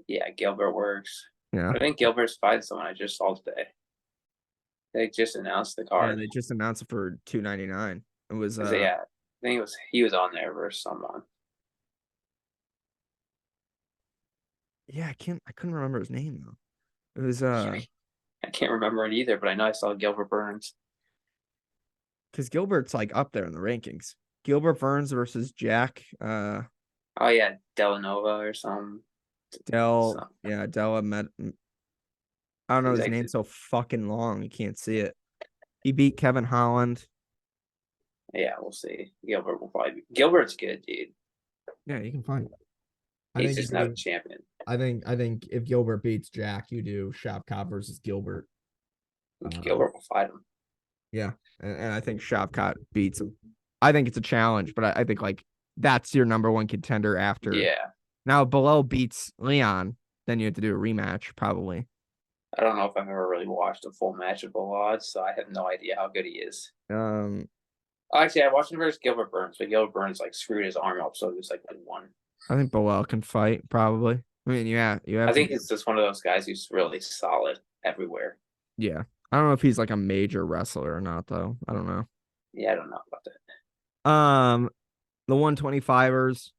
Yeah, Gilbert works. Yeah, I think Gilbert's fighting someone I just saw today. They just announced the card. Yeah, they just announced it for $299. It was Yeah, I think he was on there versus someone. yeah, I couldn't remember his name though. It was I can't remember it either, but I know I saw Gilbert Burns. because Gilbert's like up there in the rankings. Gilbert Burns versus Jack Oh yeah, Delanova or something. So Della met. I don't know he's his like, name so fucking long. You can't see it. He beat Kevin Holland. yeah, we'll see. Gilbert's good, dude. Yeah, you can find it. I He's think just not a champion. I think if Gilbert beats Jack, you do Shavkat versus Gilbert. Gilbert will fight him. Yeah, and I think Shavkat beats him. I think it's a challenge, but I think like that's your number one contender after. Yeah. Now Bilal beats Leon, then you have to do a rematch probably. I don't know if I've ever really watched a full match of Bilal, so I have no idea how good he is. Actually, I watched him versus Gilbert Burns, but Gilbert Burns like screwed his arm up, so he was like one. I think Bilal can fight probably. I mean, yeah, you have. I think he's just one of those guys who's really solid everywhere. Yeah, I don't know if he's like a major wrestler or not though. I don't know. Yeah, I don't know about that. The 125ers.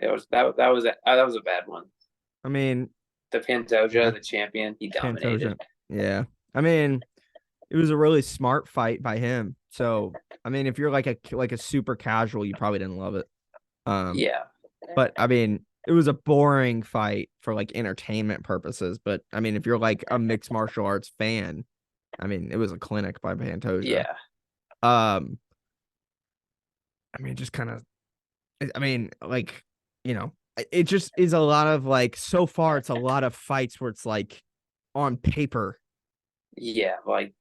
That was a bad one. I mean, The Pantoja, the champion, he dominated. Pantoja. Yeah, I mean, it was a really smart fight by him. So, I mean, if you're like a super casual, you probably didn't love it. Yeah, but I mean, it was a boring fight for like entertainment purposes. But I mean, if you're like a mixed martial arts fan, I mean, it was a clinic by Pantoja. yeah. I mean, just kind of, I mean, like, you know, it just is a lot of like, so far, it's a lot of fights where it's like on paper. Yeah, like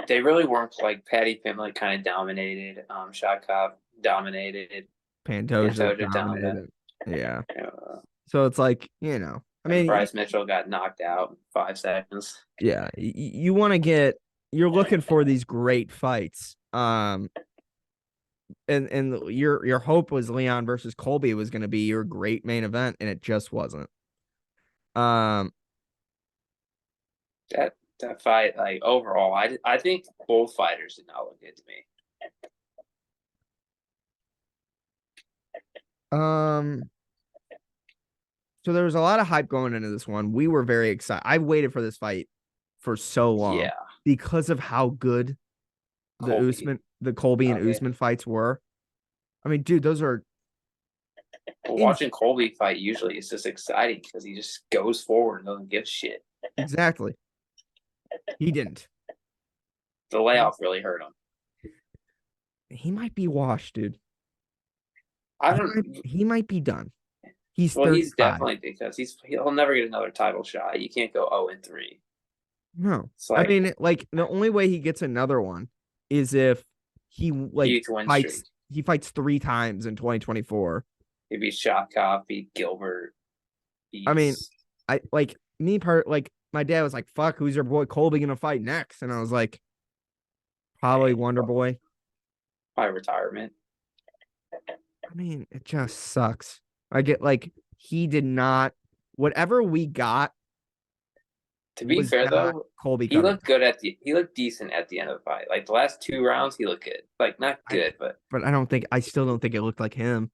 they really weren't like Patty Finley kind of dominated. Shavkat dominated. Pantoja dominated. Yeah. Uh, So it's like, you know, I mean, Bryce Mitchell got knocked out in 5 seconds. Yeah, you want to you're looking for these great fights. And your hope was Leon versus Colby was going to be your great main event, and it just wasn't. That fight, like overall, I think both fighters did not look good to me. So there was a lot of hype going into this one. We were very excited. I waited for this fight for so long, because of how good the Colby and Usman fights were. I mean, dude, those are. Watching Colby fight usually is just exciting because he just goes forward and doesn't give shit. Exactly. He didn't. The layoff really hurt him. He might be washed, dude. He might be done. He's definitely, because he'll never get another title shot. You can't go 0-3. No, I mean, like the only way he gets another one is if he fights 3 times in 2024. He beats Shavkat, beat Gilbert. I mean, my dad was like, "Fuck, who's your boy Colby gonna fight next?" And I was like, "Probably Wonder Boy." Probably retirement. I mean, it just sucks. I get like he did not. Whatever we got. To be fair though, Colby he looked decent at the end of the fight. Like the last 2 rounds, he looked good. Like not good, but I still don't think it looked like him.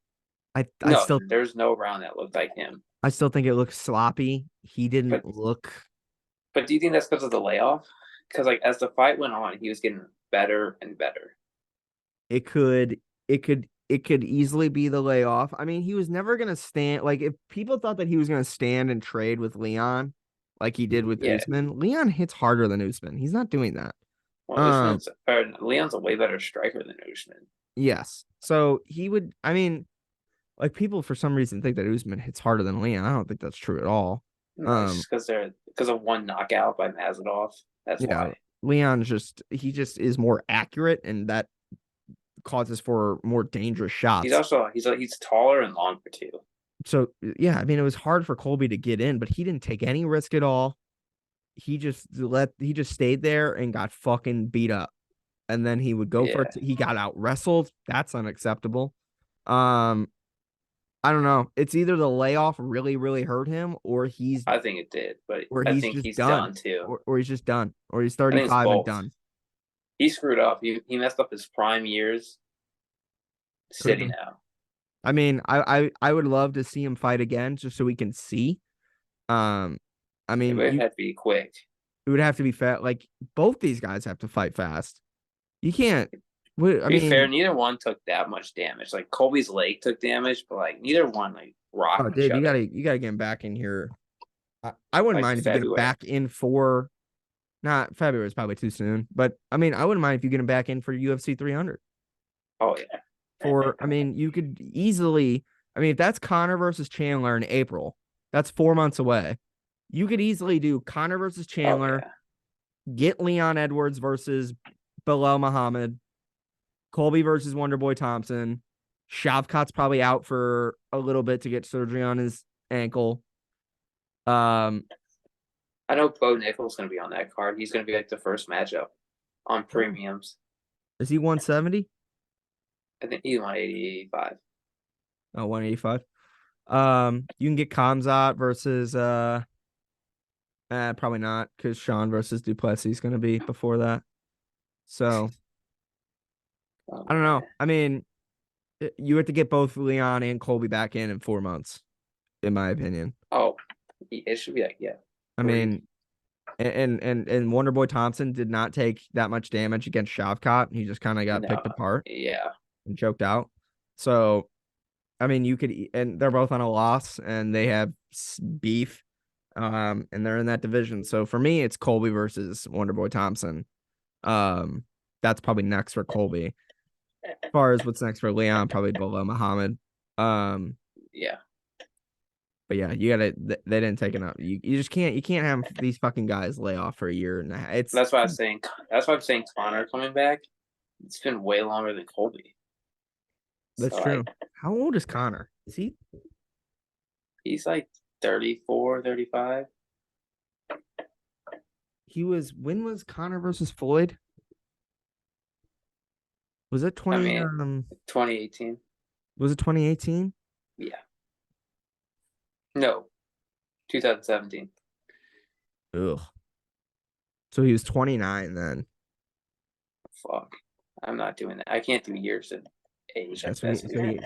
There's no round that looked like him. I still think it looked sloppy. He didn't look. But do you think that's because of the layoff? Because like as the fight went on, he was getting better and better. It could easily be the layoff. I mean, he was never gonna stand. Like if people thought that he was gonna stand and trade with Leon, like he did with Usman, Leon hits harder than Usman. He's not doing that. Well, Leon's a way better striker than Usman. Yes. So he would. I mean, like people for some reason think that Usman hits harder than Leon. I don't think that's true at all. No, it's because of one knockout by Mazadov. That's why. Leon just is more accurate, and that causes for more dangerous shots. He's taller and longer too. So yeah, I mean, it was hard for Colby to get in, but he didn't take any risk at all. He just stayed there and got fucking beat up, and then he would go for it. He got out wrestled. That's unacceptable. I don't know. It's either the layoff really, really hurt him, or I think it did, but I think he's done too, or he's just done, or he's 35 and done. He screwed up. He messed up his prime years. Could have City been. now. I mean, I would love to see him fight again just so we can see. Um, I It mean, would have to be quick. it would have to be fast. Like both these guys have to fight fast. You can't. I To be fair, mean, neither one took that much damage. Like Colby's leg took damage, but like neither one like oh, rocked each Dave, other. you gotta get him back in here. I wouldn't Like mind if you get him February. back in for. Not February is probably too soon, but I mean, I wouldn't mind if you get him back in for UFC 300. Oh yeah. I mean, you could easily. I mean, if that's Connor versus Chandler in April, that's 4 months away. You could easily do Connor versus Oh Chandler, yeah. get Leon Edwards versus Bilal Muhammad, Colby versus Wonderboy Thompson. Shavkat's probably out for a little bit to get surgery on his ankle. Um, I know Bo Nickel's gonna be on that card. He's gonna be like the first matchup on premiums. is he 170? I think he's 180, 85. Oh, 185. You can get Kamzat versus probably not because Sean versus Duplessis is gonna be before that. So Oh, I don't man. know. I mean, you have to get both Leon and Colby back in 4 months, in my opinion. Oh, it should be like yeah. I mean, and Wonderboy Thompson did not take that much damage against Shavkat. He just kind of got No, picked apart yeah. and choked out. So I mean, you could, and they're both on a loss, and they have beef, and they're in that division. So for me, it's Colby versus Wonderboy Thompson. Um, that's probably next for Colby. As far as what's next for Leon, probably Bilal Muhammad. Um, Yeah. but yeah, you gotta. They didn't take enough. You just can't. You can't have these fucking guys lay off for a year and a half. It's That's why I was saying. That's why I'm saying Connor coming back. It's been way longer than Colby. that's So true. like, How old is Connor? Is he? he's like 34, 35. He was. When was Connor versus Floyd? Was it I 20? mean, 2018. Was it 2018? Yeah. No, 2017. Ugh. So he was 29 then. Fuck. I'm not doing that. I can't do years of age. Yeah, Like that's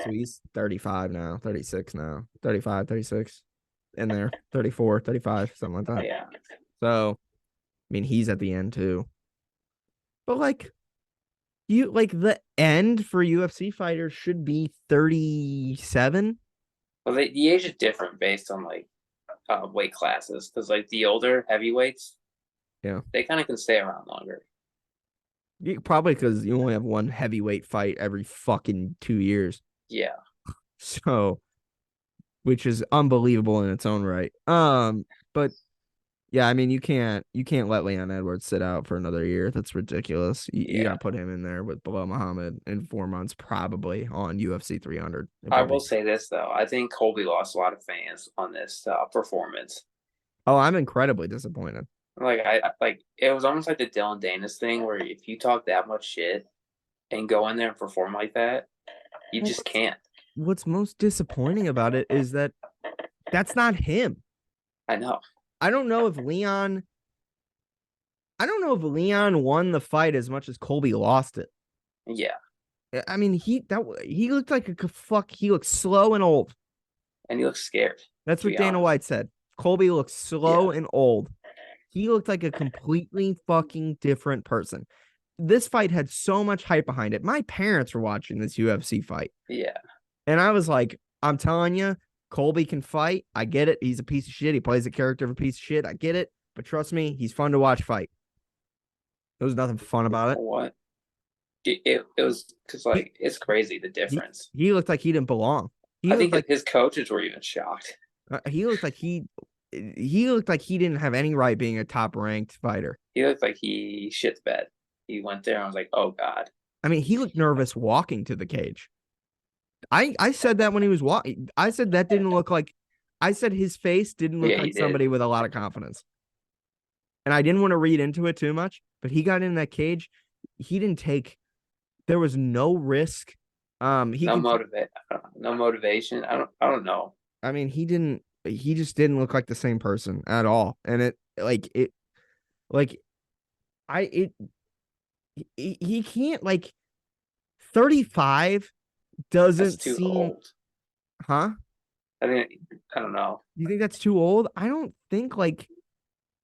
so he's 35 now, 36 now, 35, 36 in there, 34, 35, something like that. yeah. So, I mean, he's at the end too. But like you like the end for UFC fighters should be 37. Well, the age is different based on like weight classes because like the older heavyweights, Yeah. they kind of can stay around longer. Probably because you only have one heavyweight fight every fucking 2 years. Yeah. So, which is unbelievable in its own right. But yeah, I mean, you can't let Leon Edwards sit out for another year. That's ridiculous. You Yeah. gotta put him in there with Bilal Muhammad in 4 months, probably on UFC 300. I will say this though. I think Colby lost a lot of fans on this performance. Oh, I'm incredibly disappointed. Like like it was almost like the Dylan Danis thing where if you talk that much shit and go in there and perform like that, you just can't. What's most disappointing about it is that that's not him. I know. I don't know if Leon. I don't know if Leon won the fight as much as Colby lost it. Yeah. I mean, he looked like a fuck. He looked slow and old. And he looks scared. That's To what be Dana honest. White said. Colby looked slow and old. He looked like a completely fucking different person. This fight had so much hype behind it. My parents were watching this UFC fight. Yeah. And I was like, I'm telling you, Colby can fight. I get it. He's a piece of shit. He plays the character of a piece of shit. I get it. But trust me, he's fun to watch fight. There was nothing fun about it. What? It was because like it's crazy the difference. He looked like he didn't belong. I think like his coaches were even shocked. He looked like he looked like he didn't have any right being a top ranked fighter. He looked like he shit the bed. He went there and was like, "Oh God." I mean, he looked nervous walking to the cage. I said that when he was walking. I said that didn't look like. I said his face didn't look like somebody with a lot of confidence. And I didn't want to read into it too much, but he got in that cage. He didn't take. There was no risk. No motivation. I don't know. I mean, he didn't. He just didn't look like the same person at all. And he can't like 35 That's doesn't too seem, old. huh? I think I don't know. You think that's too old? I don't think like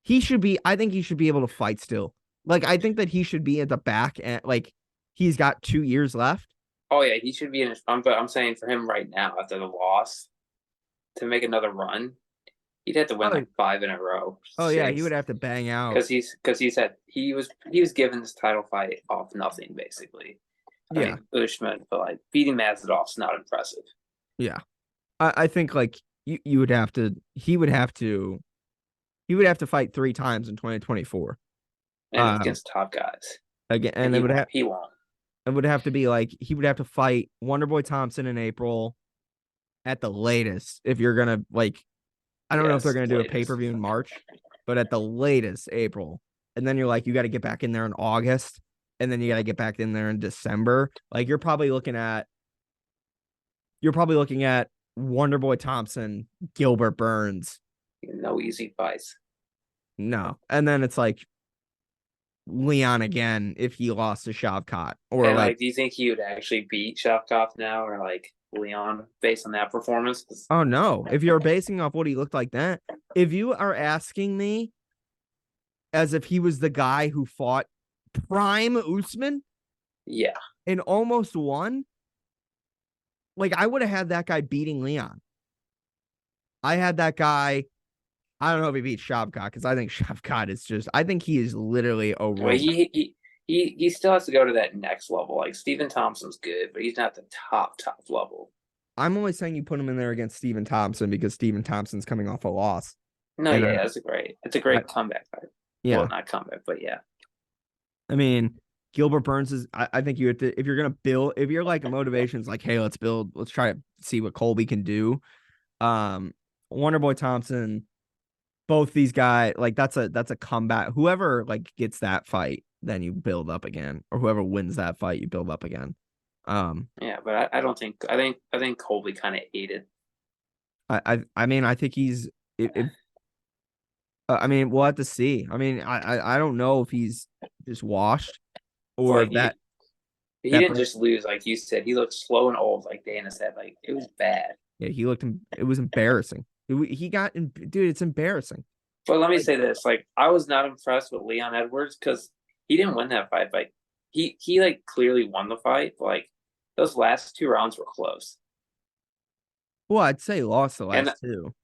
he should be. I think he should be able to fight still. Like I think that he should be at the back and like he's got 2 years left. Oh yeah, he should be in. But I'm saying for him right now after the loss to make another run, he'd have to win Oh, like 5 in a row, oh yeah, he would 6, have to bang out. because he was given this title fight off nothing basically. I Yeah, mean Usman, but like beating Mazadov's not impressive, yeah. I think like you would have to. He would have to fight 3 times in 2024. and Um, against top guys, again, and and it would have he won't. it would have to be like he would have to fight Wonderboy Thompson in April at the latest. If you're gonna like, I don't know if they're Yes, gonna do a pay per latest. view in March, but at the latest April. And then you're like, you got to get back in there in August, and then you got to get back in there in December. Like you're probably looking at Wonderboy Thompson, Gilbert Burns. No easy fights. No, and then it's like Leon again if he lost to Shavkat, or And like, like, do you think he would actually beat Shavkat now, or like Leon based on that performance? oh no, if you're basing off what he looked like then, if you are asking me as if he was the guy who fought prime Usman Yeah, and almost won, like I would have had that guy beating Leon. I had that guy. I don't know if he beat Shavkat because I think Shavkat is just. I think he is literally a well, robot. he still has to go to that next level. Like Stephen Thompson's good, but he's not the top level. I'm only saying you put him in there against Stephen Thompson because Stephen Thompson's coming off a loss. No, And yeah, it's a great comeback fight. yeah, Well, not comeback, but yeah. I mean, Gilbert Burns is. I think you have to if you're gonna build. If you're like motivations, like, hey, let's build. Let's try to see what Colby can do. Um, Wonderboy Thompson, both these guys, like that's a comeback. Whoever like gets that fight, then you build up again, or whoever wins that fight, you build up again. Yeah, but I don't think I think Colby kind of ate it. I mean, I think he's. I mean, we'll have to see. I mean, I don't know if he's just washed or Like if that he that didn't just lose, like you said. He looked slow and old, like Dana said. Like it was bad. yeah, he looked. It was embarrassing. He got, dude. It's embarrassing. But let me Like, say this: like I was not impressed with Leon Edwards because he didn't win that fight. Like he like clearly won the fight. But, like those last 2 rounds were close, well, I'd say he lost the and last two.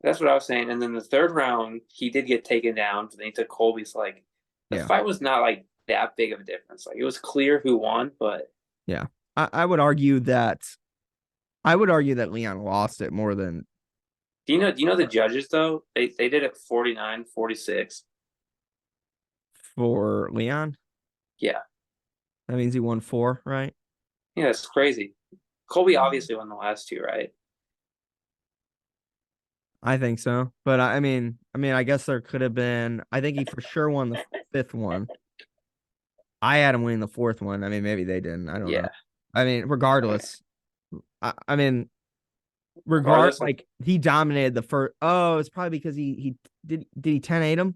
that's what I was saying. And then the third round, he did get taken down. But then he took Colby's. Like the Yeah, fight was not like that big of a difference. Like it was clear who won, but yeah. I would argue that. I would argue that Leon lost it more than do you know the judges though? They did it 49-46. for Leon. Yeah, That means he won 4, right? yeah, it's crazy. Colby obviously won the last 2, right? I think so. But I guess there could have been. I think he for sure won the 5th one. I had him winning the 4th one. I mean, maybe they didn't. I don't know. Yeah. I mean, regardless, I mean, Regardless, like he dominated the first. Oh, it's probably because he did he 10-8 him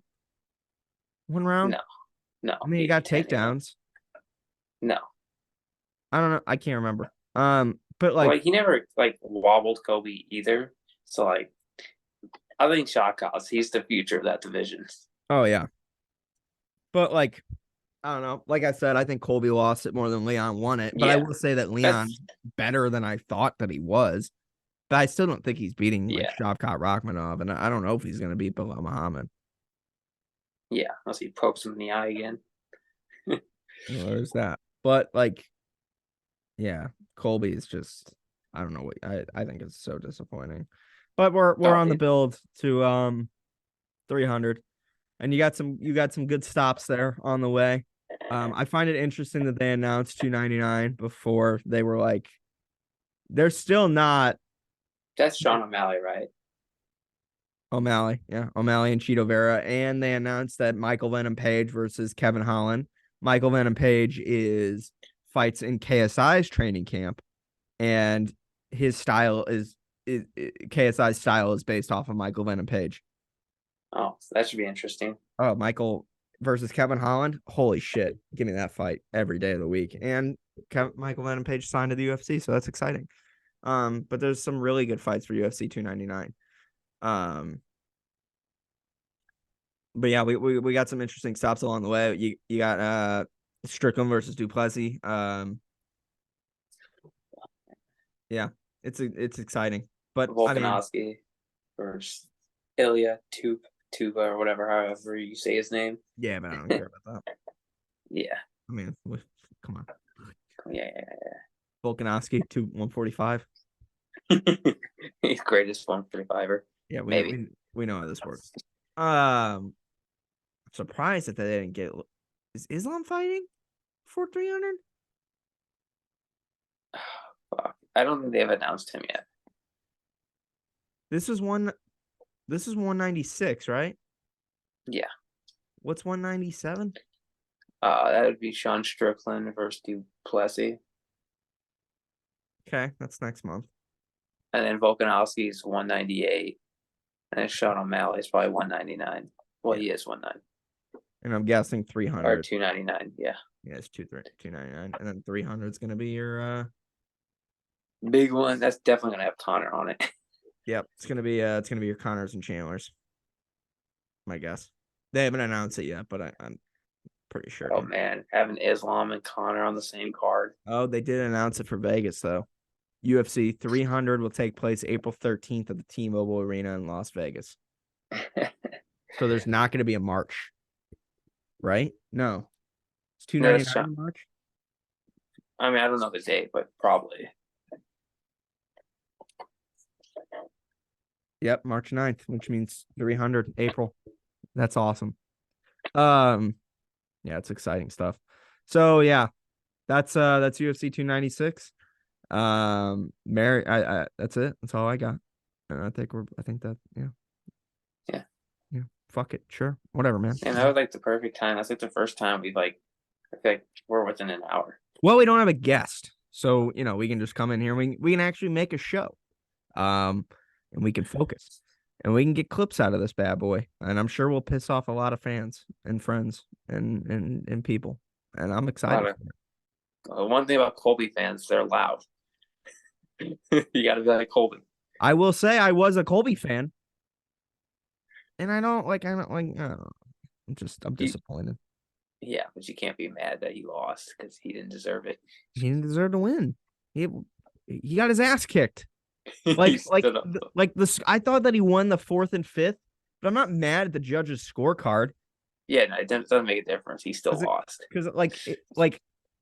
1 round? no, no, I mean, he got takedowns. no. I don't know. I can't remember. But like, Like he never like wobbled Kobe either. So like, I think Shotcross, he's the future of that division. oh yeah. But like, I don't know. Like I said, I think Colby lost it more than Leon won it. But I Yeah, will say that Leon's that's better than I thought that he was. But I still don't think he's beating like yeah, Shavkat Rakhmonov, and I don't know if he's going to beat Bilal Muhammad. yeah. Unless he pokes him in the eye again. Well, there's that. But like, yeah, Colby is just I don't know what I think it's so disappointing. But we're Oh, on the build to 300, and you got some good stops there on the way. I find it interesting that they announced 299 before they were like, they're still not that's Sean O'Malley, right? O'Malley, yeah, O'Malley and Cheeto Vera, and they announced that Michael Venom Page versus Kevin Holland. Michael Venom Page is fights in KSI's training camp, and his style is KSI's style is based off of Michael Venom Page. Oh, that should be interesting. Oh, Michael versus Kevin Holland. Holy shit. Give me that fight every day of the week. And Michael Venom Page signed to the UFC, so that's exciting. But there's some really good fights for UFC 299. But yeah, we got some interesting stops along the way. You got Strickland versus Duplessis. Yeah, it's exciting. But Volkanovski versus Ilya Tuba or whatever, however you say his name. Yeah, but I don't care about that. Yeah. I mean, come on. Yeah. Volkanovski 145. He's greatest 145er. Yeah, maybe. We know how this works. Surprised that they didn't get. Is Islam fighting for 300? Fuck. I don't think they've announced him yet. This is 196, right? Yeah. What's 197? That would be Sean Strickland versus Duplessis. Okay, that's next month. And then Volkanovski's 198. And then Sean O'Malley's probably 199. Well, he is 190. And I'm guessing 300. Or 299, yeah. Yeah, it's 299. And then 300 is going to be your big one. That's definitely going to have Connor on it. Yep, it's going to be your Connors and Chandlers. My guess. They haven't announced it yet, but I'm pretty sure. Oh man, having Islam and Connor on the same card. Oh, they did announce it for Vegas though. UFC 300 will take place April 13th at the T-Mobile Arena in Las Vegas. So there's not going to be a March, right? No, it's 299 in March. I mean, I don't know the date, but probably. Yep, March 9th, which means 300 April. That's awesome. Yeah, it's exciting stuff. So yeah, that's UFC 296. Mary, I that's it. That's all I got. And I think that yeah. Fuck it, sure, whatever, man. And that was like the perfect time. That's like the first time I feel like we're within an hour. Well, we don't have a guest, so we can just come in here. We can actually make a show, and we can focus, and we can get clips out of this bad boy. And I'm sure we'll piss off a lot of fans and friends and people. And I'm excited. One thing about Colby fans, they're loud. You got to be like Colby. I will say I was a Colby fan. And I'm disappointed. Yeah, but you can't be mad that he lost because he didn't deserve it. He didn't deserve to win. He got his ass kicked. I thought that he won the 4th and 5th, but I'm not mad at the judge's scorecard. Yeah, no, it doesn't make a difference. He still lost. Because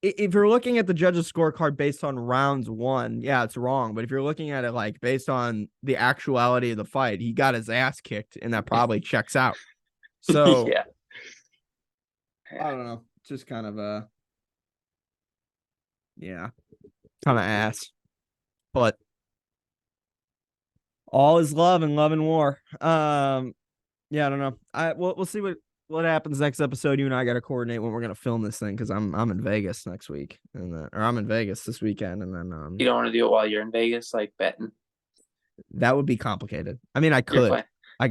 if you're looking at the judge's scorecard based on rounds won, yeah, it's wrong. But if you're looking at it based on the actuality of the fight, he got his ass kicked, and that probably checks out. So yeah, I don't know, just kind of ass. But all is love and war. Yeah, I don't know. We'll see what happens next episode. You and I got to coordinate when we're gonna film this thing because I'm in Vegas next week, or I'm in Vegas this weekend, and then you don't want to do it while you're in Vegas, like betting. That would be complicated. I mean, I could. I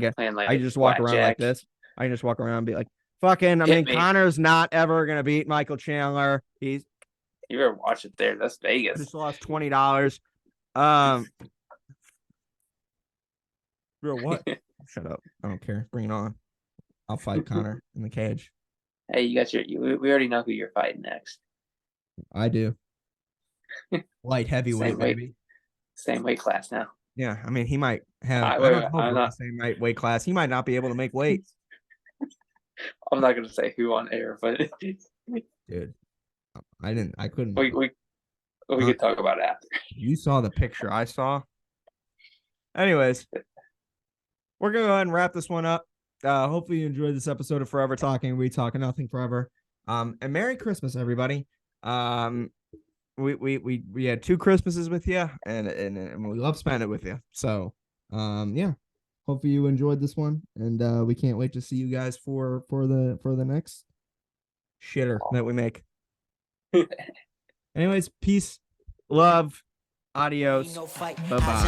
just walk around like this. I can just walk around and be like, "Fucking." I mean, Connor's not ever gonna beat Michael Chandler. You better watch it there. That's Vegas. I just lost $20. Bro, what? Shut up. I don't care. Bring it on. I'll fight Connor in the cage. Hey, you got we already know who you're fighting next. I do. Light heavyweight, baby. Same weight class now. Yeah, I mean, he might have. I don't know the same weight class. He might not be able to make weight. I'm not gonna say who on air, but dude, I couldn't. We could talk about it after. You saw the picture I saw. Anyways, we're gonna go ahead and wrap this one up. Hopefully you enjoyed this episode of Forever Talking. We talk nothing forever. And Merry Christmas, everybody. We had 2 Christmases with you, and we love spending it with you. So, yeah. Hopefully you enjoyed this one, and we can't wait to see you guys for the next shitter that we make. Anyways, peace, love, adios, bye-bye.